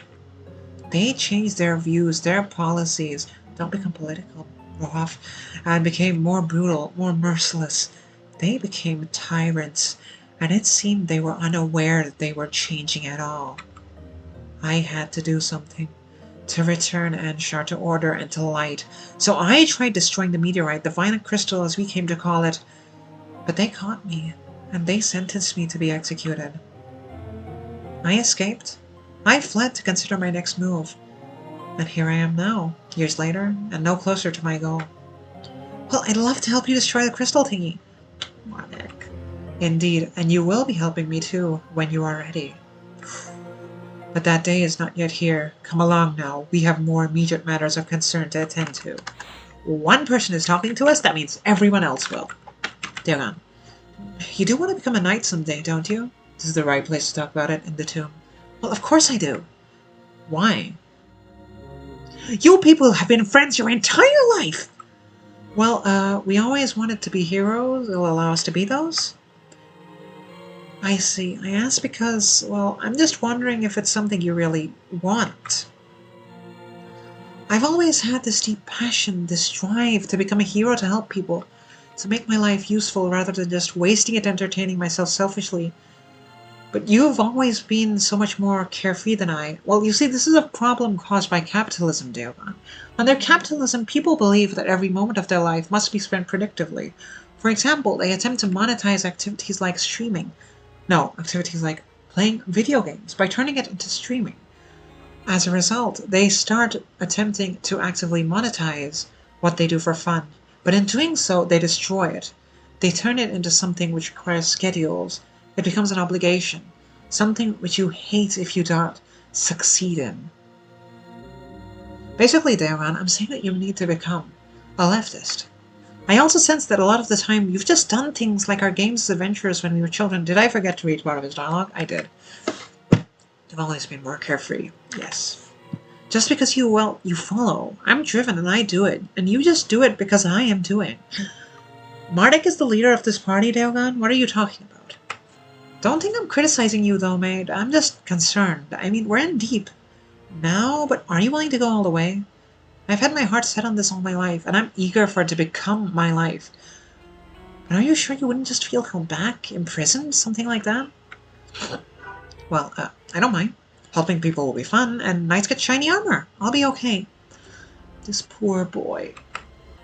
They changed their views, their policies, don't become political, Rohaf, and became more brutal, more merciless. They became tyrants, and it seemed they were unaware that they were changing at all. I had to do something to return Anshar to order and to light, so I tried destroying the meteorite, the violet crystal as we came to call it, but they caught me, and they sentenced me to be executed. I escaped. I fled to consider my next move, and here I am now, years later, and no closer to my goal. Well, I'd love to help you destroy the crystal thingy. Mardek. Indeed, and you will be helping me too, when you are ready. But that day is not yet here. Come along now, we have more immediate matters of concern to attend to. One person is talking to us, that means everyone else will. Dagon, you do want to become a knight someday, don't you? This is the right place to talk about it, in the tomb. Well, of course I do. Why? You people have been friends your entire life! Well, we always wanted to be heroes. It'll allow us to be those? I see. I ask because, well, I'm just wondering if it's something you really want. I've always had this deep passion, this drive to become a hero to help people, to make my life useful rather than just wasting it entertaining myself selfishly. But you've always been so much more carefree than I. Well, you see, this is a problem caused by capitalism, Dagon. Under capitalism, people believe that every moment of their life must be spent predictively. For example, they attempt to monetize activities like streaming. No, activities like playing video games by turning it into streaming. As a result, they start attempting to actively monetize what they do for fun. But in doing so, they destroy it. They turn it into something which requires schedules. It becomes an obligation, something which you hate if you don't succeed in. Basically, Daron, I'm saying that you need to become a leftist. I also sense that a lot of the time you've just done things like our games as adventurers when we were children. Did I forget to read part of his dialogue? I did. You've always been more carefree. Yes. Just because you follow. I'm driven and I do it. And you just do it because I am doing. Mardek is the leader of this party, Daogan? What are you talking about? Don't think I'm criticizing you though, mate. I'm just concerned. I mean, we're in deep now, but are you willing to go all the way? I've had my heart set on this all my life, and I'm eager for it to become my life. But are you sure you wouldn't just feel held back, imprisoned, something like that? Well, I don't mind. Helping people will be fun, and knights get shiny armor. I'll be okay. This poor boy.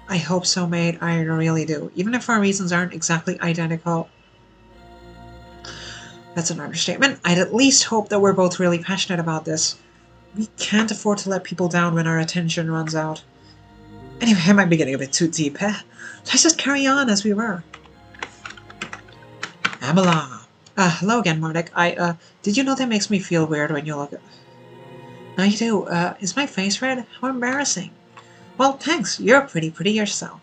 I hope so, mate. I really do. Even if our reasons aren't exactly identical. That's an understatement. I'd at least hope that we're both really passionate about this. We can't afford to let people down when our attention runs out. Anyway, I might be getting a bit too deep, eh? Let's just carry on as we were. Amala. Hello again, Mardek. Did you know that makes me feel weird when you look at... No, you do. Is my face red? How embarrassing. Well, thanks. You're pretty yourself.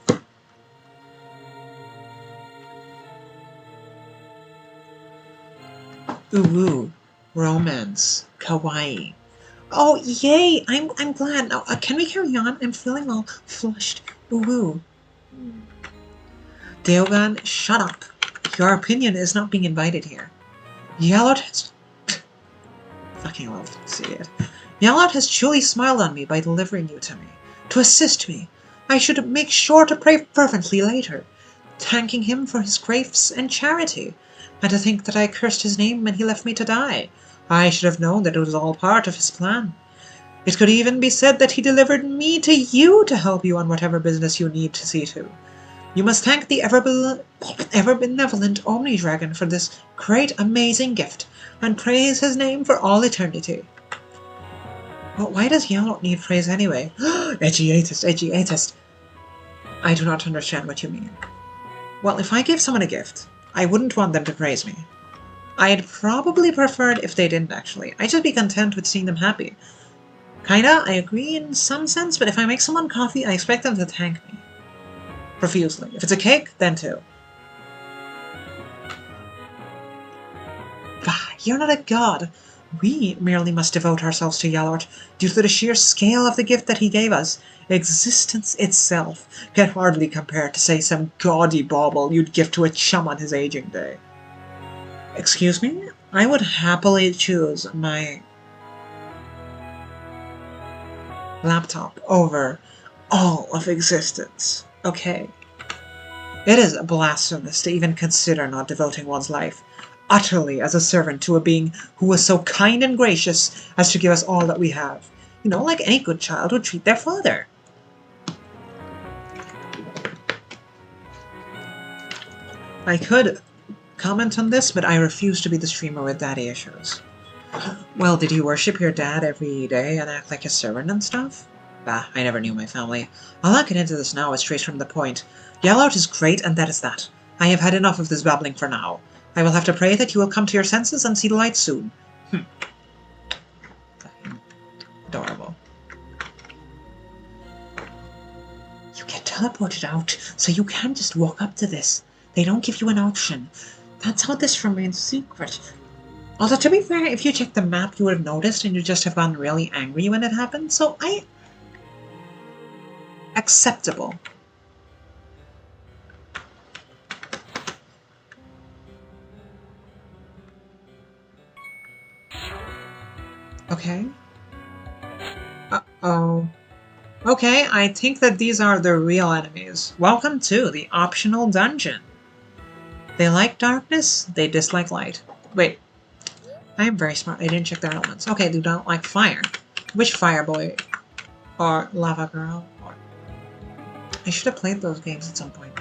Ooh, romance. Kawaii. Oh, yay! I'm glad. Now, can we carry on? I'm feeling all flushed. Ooh. Daogan, shut up. Your opinion is not being invited here. Yellowt has... Fucking love to see it. Yellowt has truly smiled on me by delivering you to me. To assist me. I should make sure to pray fervently later. thanking him for his grace and charity. And to think that I cursed his name when he left me to die. I should have known that it was all part of his plan. It could even be said that he delivered me to you to help you on whatever business you need to see to. You must thank the ever-benevolent Omni-Dragon for this great, amazing gift, and praise his name for all eternity. But why does Yellow need praise anyway? Edgy atheist, edgy atheist. I do not understand what you mean. Well, if I gave someone a gift, I wouldn't want them to praise me. I'd probably prefer it if they didn't, actually. I'd just be content with seeing them happy. Kinda, I agree in some sense, but if I make someone coffee, I expect them to thank me. Profusely. If it's a cake, then too. Bah, you're not a god. We merely must devote ourselves to Yalort due to the sheer scale of the gift that he gave us. Existence itself can hardly compare to, say, some gaudy bauble you'd give to a chum on his aging day. Excuse me? I would happily choose my laptop over all of existence. Okay. It is blasphemous to even consider not devoting one's life utterly as a servant to a being who was so kind and gracious as to give us all that we have. You know, like any good child would treat their father. I could comment on this, but I refuse to be the streamer with daddy issues. Well, did you worship your dad every day and act like a servant and stuff? Bah, I never knew my family. I'll not get into this now, it's straight from the point. Yellout is great, and that is that. I have had enough of this babbling for now. I will have to pray that you will come to your senses and see the light soon. Adorable. You get teleported out, so you can't just walk up to this. They don't give you an option. That's how this remains secret. Although, to be fair, if you checked the map, you would have noticed, and you just have gotten really angry when it happened, so acceptable. Okay. Uh-oh. Okay, I think that these are the real enemies. Welcome to the optional dungeon. They like darkness, they dislike light. Wait. I am very smart. I didn't check their elements. Okay, they don't like fire. Which fire boy? Or lava girl? Or... I should have played those games at some point.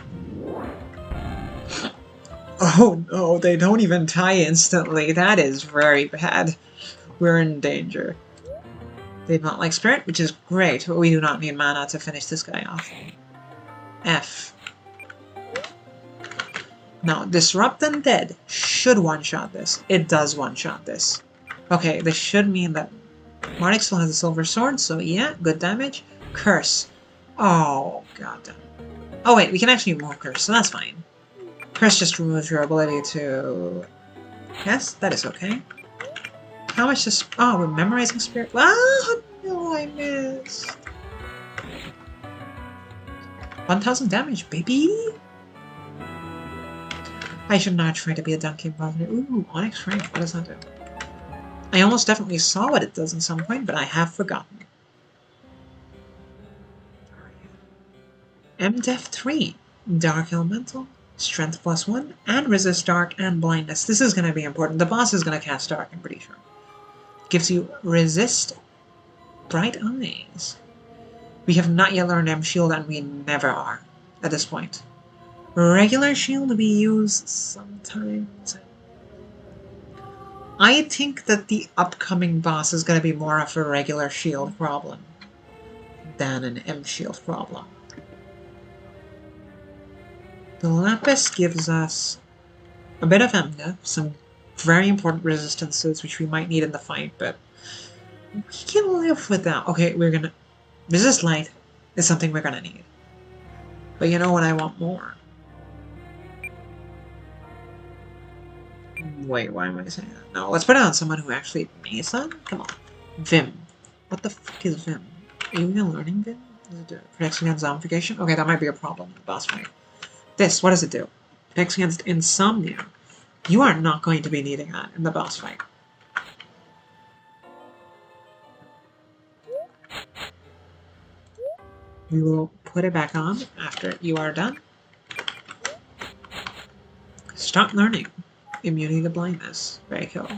Oh no, they don't even tie instantly. That is very bad. We're in danger. They do not like spirit, which is great, but we do not need mana to finish this guy off. F. Now, Disrupt Undead should one-shot this. It does one-shot this. Okay, this should mean that Mardek still has a silver sword, so yeah, good damage. Curse. Oh, goddamn. Oh wait, we can actually remove Curse, so that's fine. Curse just removes your ability to... Yes, that is okay. How much does... Oh, we're memorizing spirit... Ah, no, I missed. 1000 damage, baby! I should not try to be a donkey brother. Ooh, Onyx Range, what does that do? I almost definitely saw what it does at some point, but I have forgotten. MDef 3. Dark Elemental, Strength +1, and Resist Dark and Blindness. This is going to be important. The boss is going to cast Dark, I'm pretty sure. Gives you Resist Bright Eyes. We have not yet learned M Shield, and we never are at this point. Regular shield we use sometimes. I think that the upcoming boss is going to be more of a regular shield problem than an M shield problem. The Lapis gives us a bit of MDF, some very important resistances which we might need in the fight, but we can live with that. Okay, we're gonna... Resist Light is something we're gonna need. But you know what I want more? Wait, why am I saying that? No, let's put it on someone who actually needs that. Come on. Vim. What the fuck is Vim? Are you even learning Vim? Does it do protects against zombification? Okay, that might be a problem in the boss fight. This, what does it do? Protects against insomnia. You are not going to be needing that in the boss fight. We will put it back on after you are done. Start learning. Immunity to blindness. Very cool.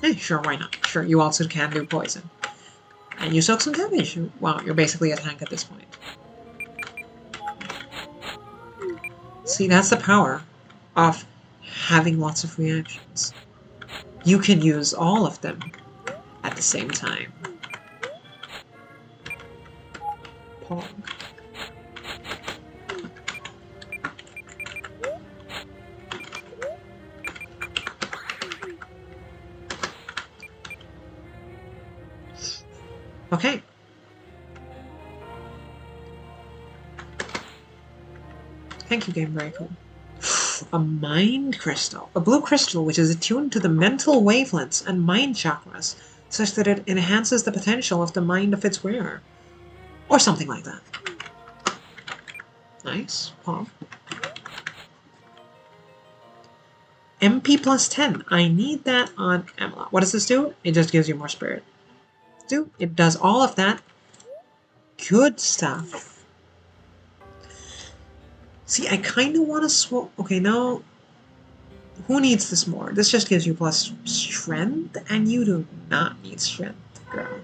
Hey, sure, why not? Sure, you also can do poison. And you soak some damage. Wow, you're basically a tank at this point. See, that's the power of having lots of reactions. You can use all of them at the same time. Pog. Okay. Thank you, game. Very cool. A mind crystal. A blue crystal which is attuned to the mental wavelengths and mind chakras, such that it enhances the potential of the mind of its wearer. Or something like that. Nice. Pog. MP plus 10. I need that on Emma. What does this do? It just gives you more spirit. It does all of that. Good stuff. See, I kind of want to swap. Okay, no. Who needs this more? This just gives you plus strength, and you do not need strength, girl.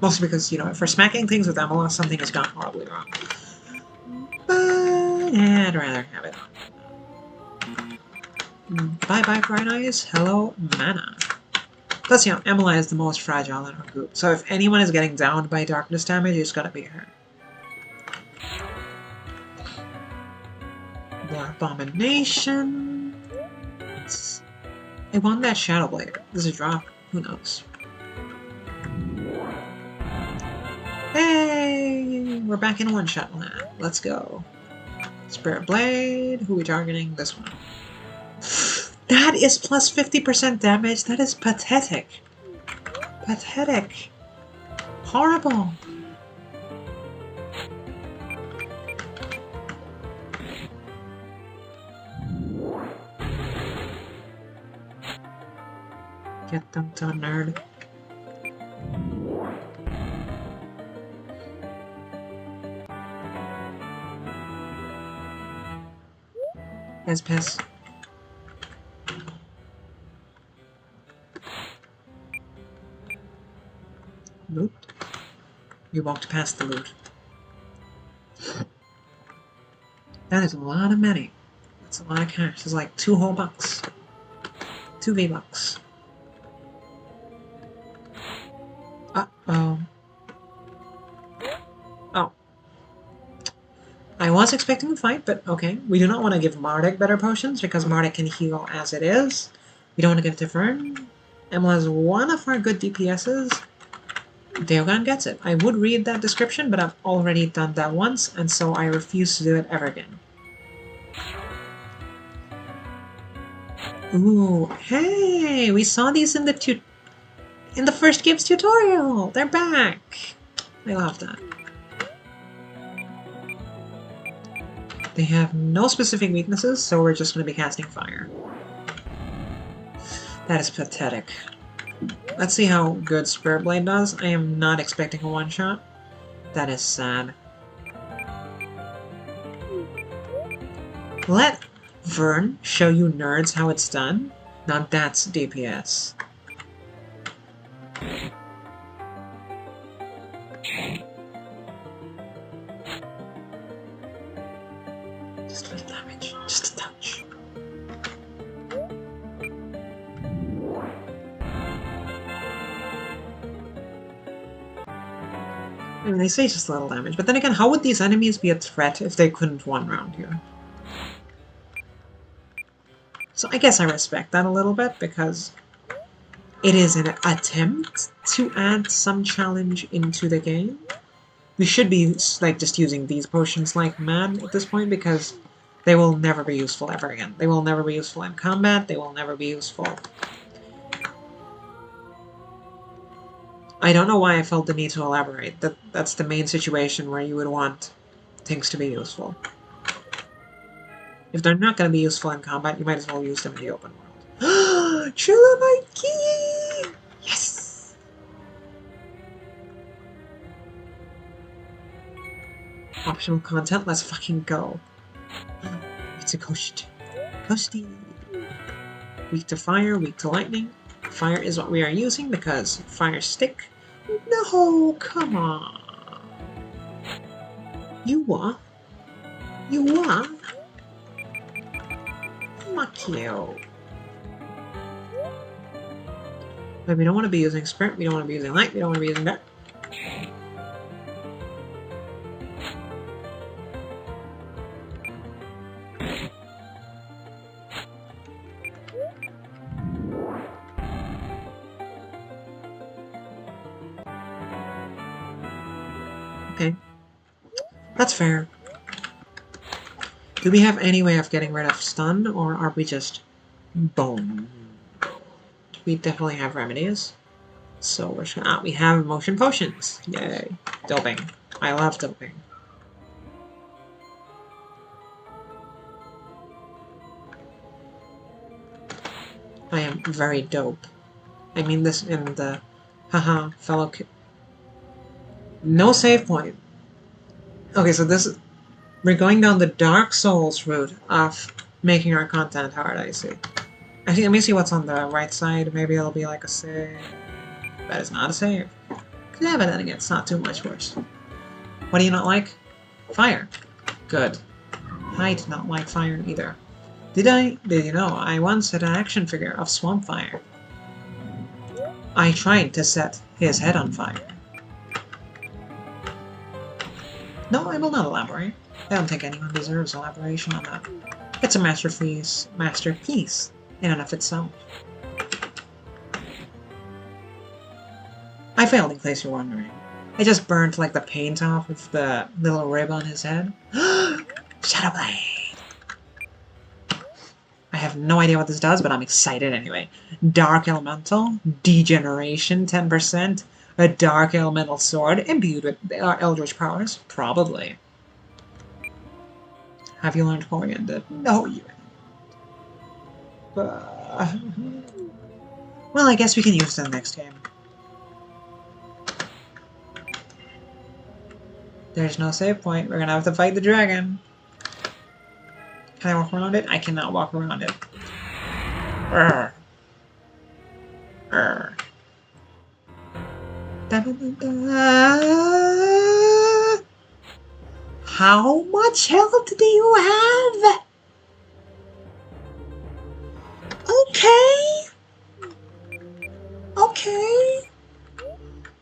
Mostly because, you know, if we're smacking things with Emma, something has gone horribly wrong. But I'd rather have it on. Bye-bye, Bright Eyes. Hello, Mana. Plus, you know, Emily is the most fragile in her group, so if anyone is getting downed by darkness damage, it's gotta be her. More Abomination. I want that Shadow Blade. Does it drop? Who knows? Hey! We're back in one-shot land. Let's go. Spirit Blade. Who are we targeting? This one. That is plus 50% damage. That is pathetic. Pathetic. Horrible. Get them to nerd. Yes, pass. Loot? You walked past the loot. That is a lot of money. That's a lot of cash. It's like 2 whole bucks. 2 V-bucks. Uh-oh. Oh. I was expecting a fight, but okay. We do not want to give Mardek better potions, because Mardek can heal as it is. We don't want to give it to Vern. Emma is one of our good DPSs. Deogan gets it. I would read that description, but I've already done that once, and so I refuse to do it ever again. Ooh, hey! We saw these in the first game's tutorial! They're back! I love that. They have no specific weaknesses, so we're just going to be casting fire. That is pathetic. Let's see how good Spirit Blade does. I am not expecting a one-shot. That is sad. Let Vern show you nerds how it's done. Now that's DPS. Just a little damage. Just a touch. I mean, they say just a little damage, but then again, how would these enemies be a threat if they couldn't one-round you? So I guess I respect that a little bit, because it is an attempt to add some challenge into the game. We should be, like, just using these potions like mad at this point, because they will never be useful ever again. They will never be useful in combat, they will never be useful. I don't know why I felt the need to elaborate. That's the main situation where you would want things to be useful. If they're not going to be useful in combat, you might as well use them in the open world. Trilla my key! Yes! optional content. Let's fucking go. It's a ghost. Ghosty. Weak to fire, weak to lightning. Fire is what we are using because fire stick. No, come on. You what? You what? Fuck you. But we don't want to be using sprint, we don't want to be using light, we don't want to be using that. Okay. That's fair. Do we have any way of getting rid of stun, or are we just boom? We definitely have remedies. So we're just gonna, we have motion potions. Yay. Doping. I love doping. I am very dope. I mean this in the haha fellow kid. No save point. Okay, so this is, we're going down the Dark Souls route of making our content hard, I see. Actually, let me see what's on the right side. Maybe it'll be like a save. That is not a save. Yeah, but then again, it's not too much worse. What do you not like? Fire. Good. I did not like fire either. Did you know, I once had an action figure of Swamp Fire. I tried to set his head on fire. No, I will not elaborate. I don't think anyone deserves elaboration on that. It's a masterpiece in and of itself. I failed in case you're wondering. I just burnt like the paint off of the little rib on his head. Shadowblade! I have no idea what this does, but I'm excited anyway. Dark Elemental, Degeneration 10%, a Dark Elemental Sword imbued with Eldritch powers? Probably. Have you learned Oriented? No, you haven't. Well, I guess we can use it in the next game. There's no save point. We're gonna have to fight the dragon. Can I walk around it? I cannot walk around it. Urgh. Urgh. Da, da, da, da. How much health do you have? Okay. Okay.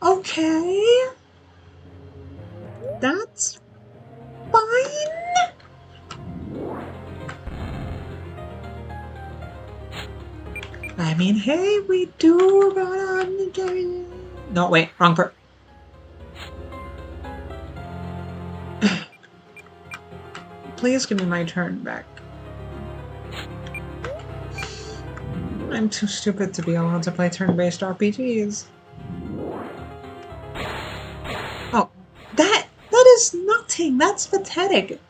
Okay. That's fine. I mean, hey, we do run on. No, wait, wrong part. Please give me my turn back. I'm too stupid to be allowed to play turn-based RPGs. Oh, that is nothing. That's pathetic.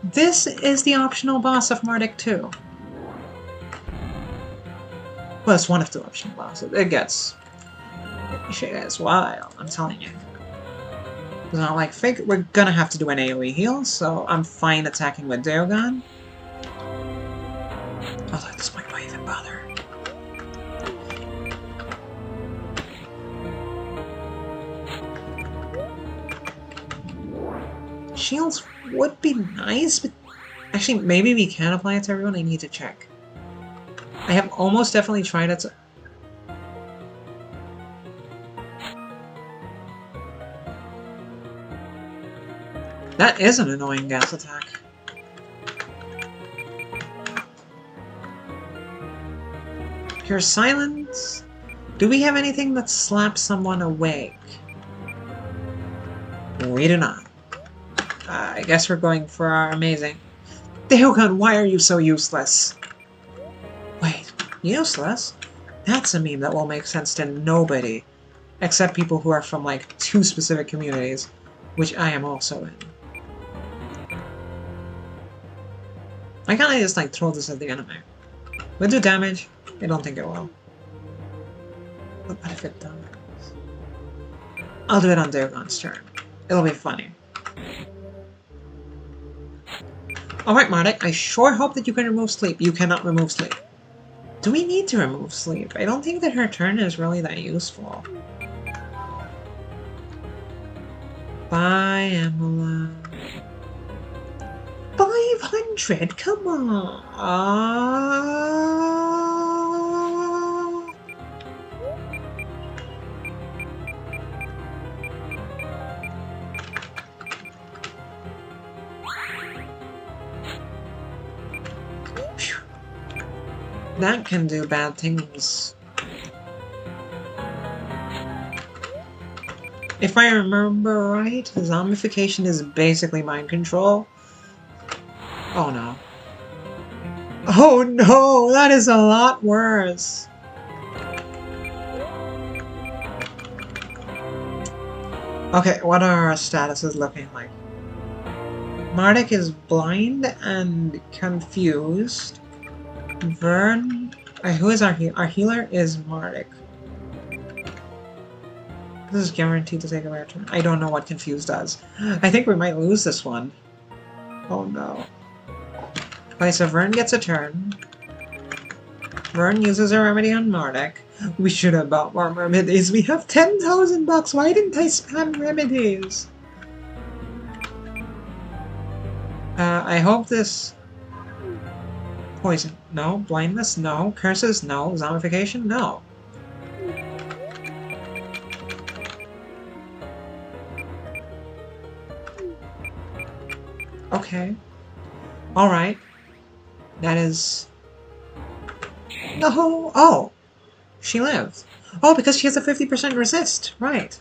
This is the optional boss of Mardek 2. Well, it's one of the optional bosses. It gets wild, I'm telling you. It's not like fake. We're gonna have to do an AoE heal, so I'm fine attacking with Daogon. Although at this point, why even bother? Shields would be nice, but actually, maybe we can apply it to everyone. I need to check. I have almost definitely tried it. That is an annoying gas attack. Pure silence. Do we have anything that slaps someone awake? We do not. I guess we're going for our amazing. Daogon, why are you so useless? Wait, useless? That's a meme that will make sense to nobody, except people who are from like 2 specific communities, which I am also in. Why can't I just like throw this at the enemy? Will it do damage? I don't think it will. But what if it does? I'll do it on Daogon's turn. It'll be funny. Alright, Mardek, I sure hope that you can remove sleep. You cannot remove sleep. Do we need to remove sleep? I don't think that her turn is really that useful. Bye, Emma. 500? Come on. Phew. That can do bad things. If I remember right, zombification is basically mind control. Oh no. Oh no, that is a lot worse. Okay, what are our statuses looking like? Mardek is blind and confused. Vern... who is our healer? Our healer is Mardek. This is guaranteed to take a rare turn. I don't know what confused does. I think we might lose this one. Oh no. Okay, so Vern gets a turn. Vern uses a remedy on Mardek. We should have bought more remedies. We have 10,000 bucks. Why didn't I spam remedies? I hope this... Poison. No. Blindness? No. Curses? No. Zombification? No. Okay. Alright. That is... No! Oh! She lived. Oh, because she has a 50% resist. Right.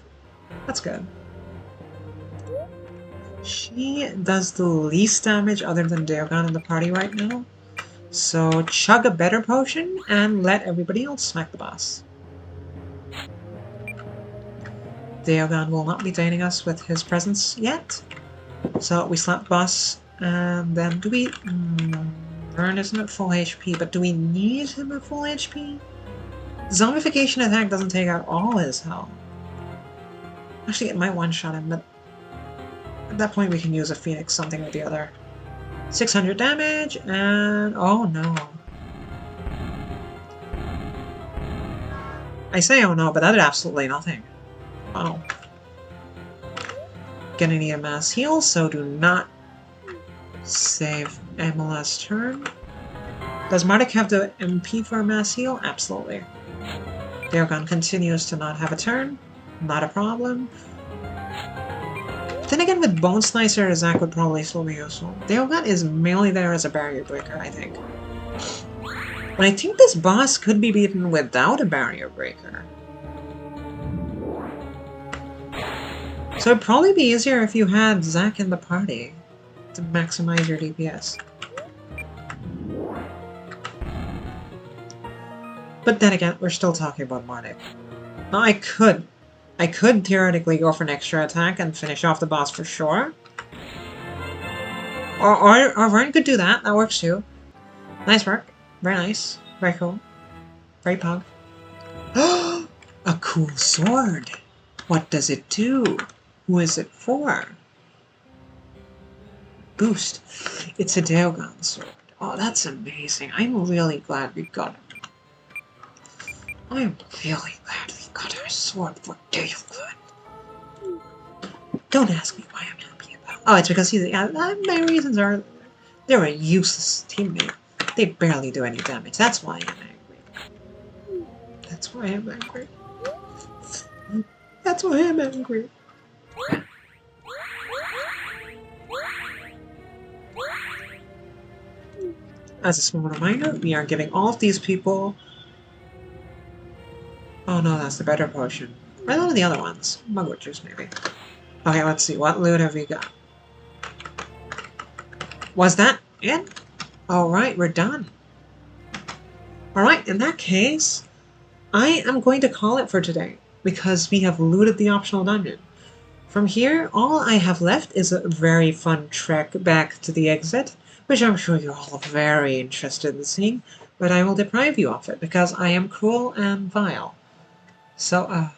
That's good. She does the least damage other than Daogon in the party right now. So chug a better potion and let everybody else smack the boss. Daogon will not be joining us with his presence yet. So we slap the boss, and then do we... Vern isn't at full HP, but do we need him at full HP? Zombification attack doesn't take out all his health. Actually, it might one-shot him, but at that point we can use a Phoenix, something or the other. 600 damage, and... oh no. I say oh no, but that did absolutely nothing. Wow. Gonna need a mass heal, so do not save Emma's turn. Does Mardek have the MP for a mass heal? Absolutely. Daogon continues to not have a turn. Not a problem. Then again, with Bone Slicer, Zack would probably still be useful. Daogon is mainly there as a barrier breaker, I think. But I think this boss could be beaten without a barrier breaker. So it'd probably be easier if you had Zack in the party to maximize your DPS. But then again, we're still talking about Mardek. Now I could theoretically go for an extra attack and finish off the boss for sure. Or Vern could do that, that works too. Nice work. Very nice. Very cool. Very pug. A cool sword! What does it do? Who is it for? Boost. It's a Daogon sword. Oh, that's amazing. I'm really glad we got it. I'm really glad we got our sword for Daogon. Don't ask me why I'm happy about it. Oh, it's because he's... my reasons are... they're a useless teammate. They barely do any damage. That's why I'm angry. That's why I'm angry. That's why I'm angry. As a small reminder, we are giving all of these people... oh no, that's the better potion. Or one of the other ones. Mug Witchers, maybe. Okay, let's see. What loot have we got? Was that it? Alright, we're done. Alright, in that case, I am going to call it for today, because we have looted the optional dungeon. From here, all I have left is a very fun trek back to the exit, which I'm sure you're all very interested in seeing, but I will deprive you of it, because I am cruel and vile. So,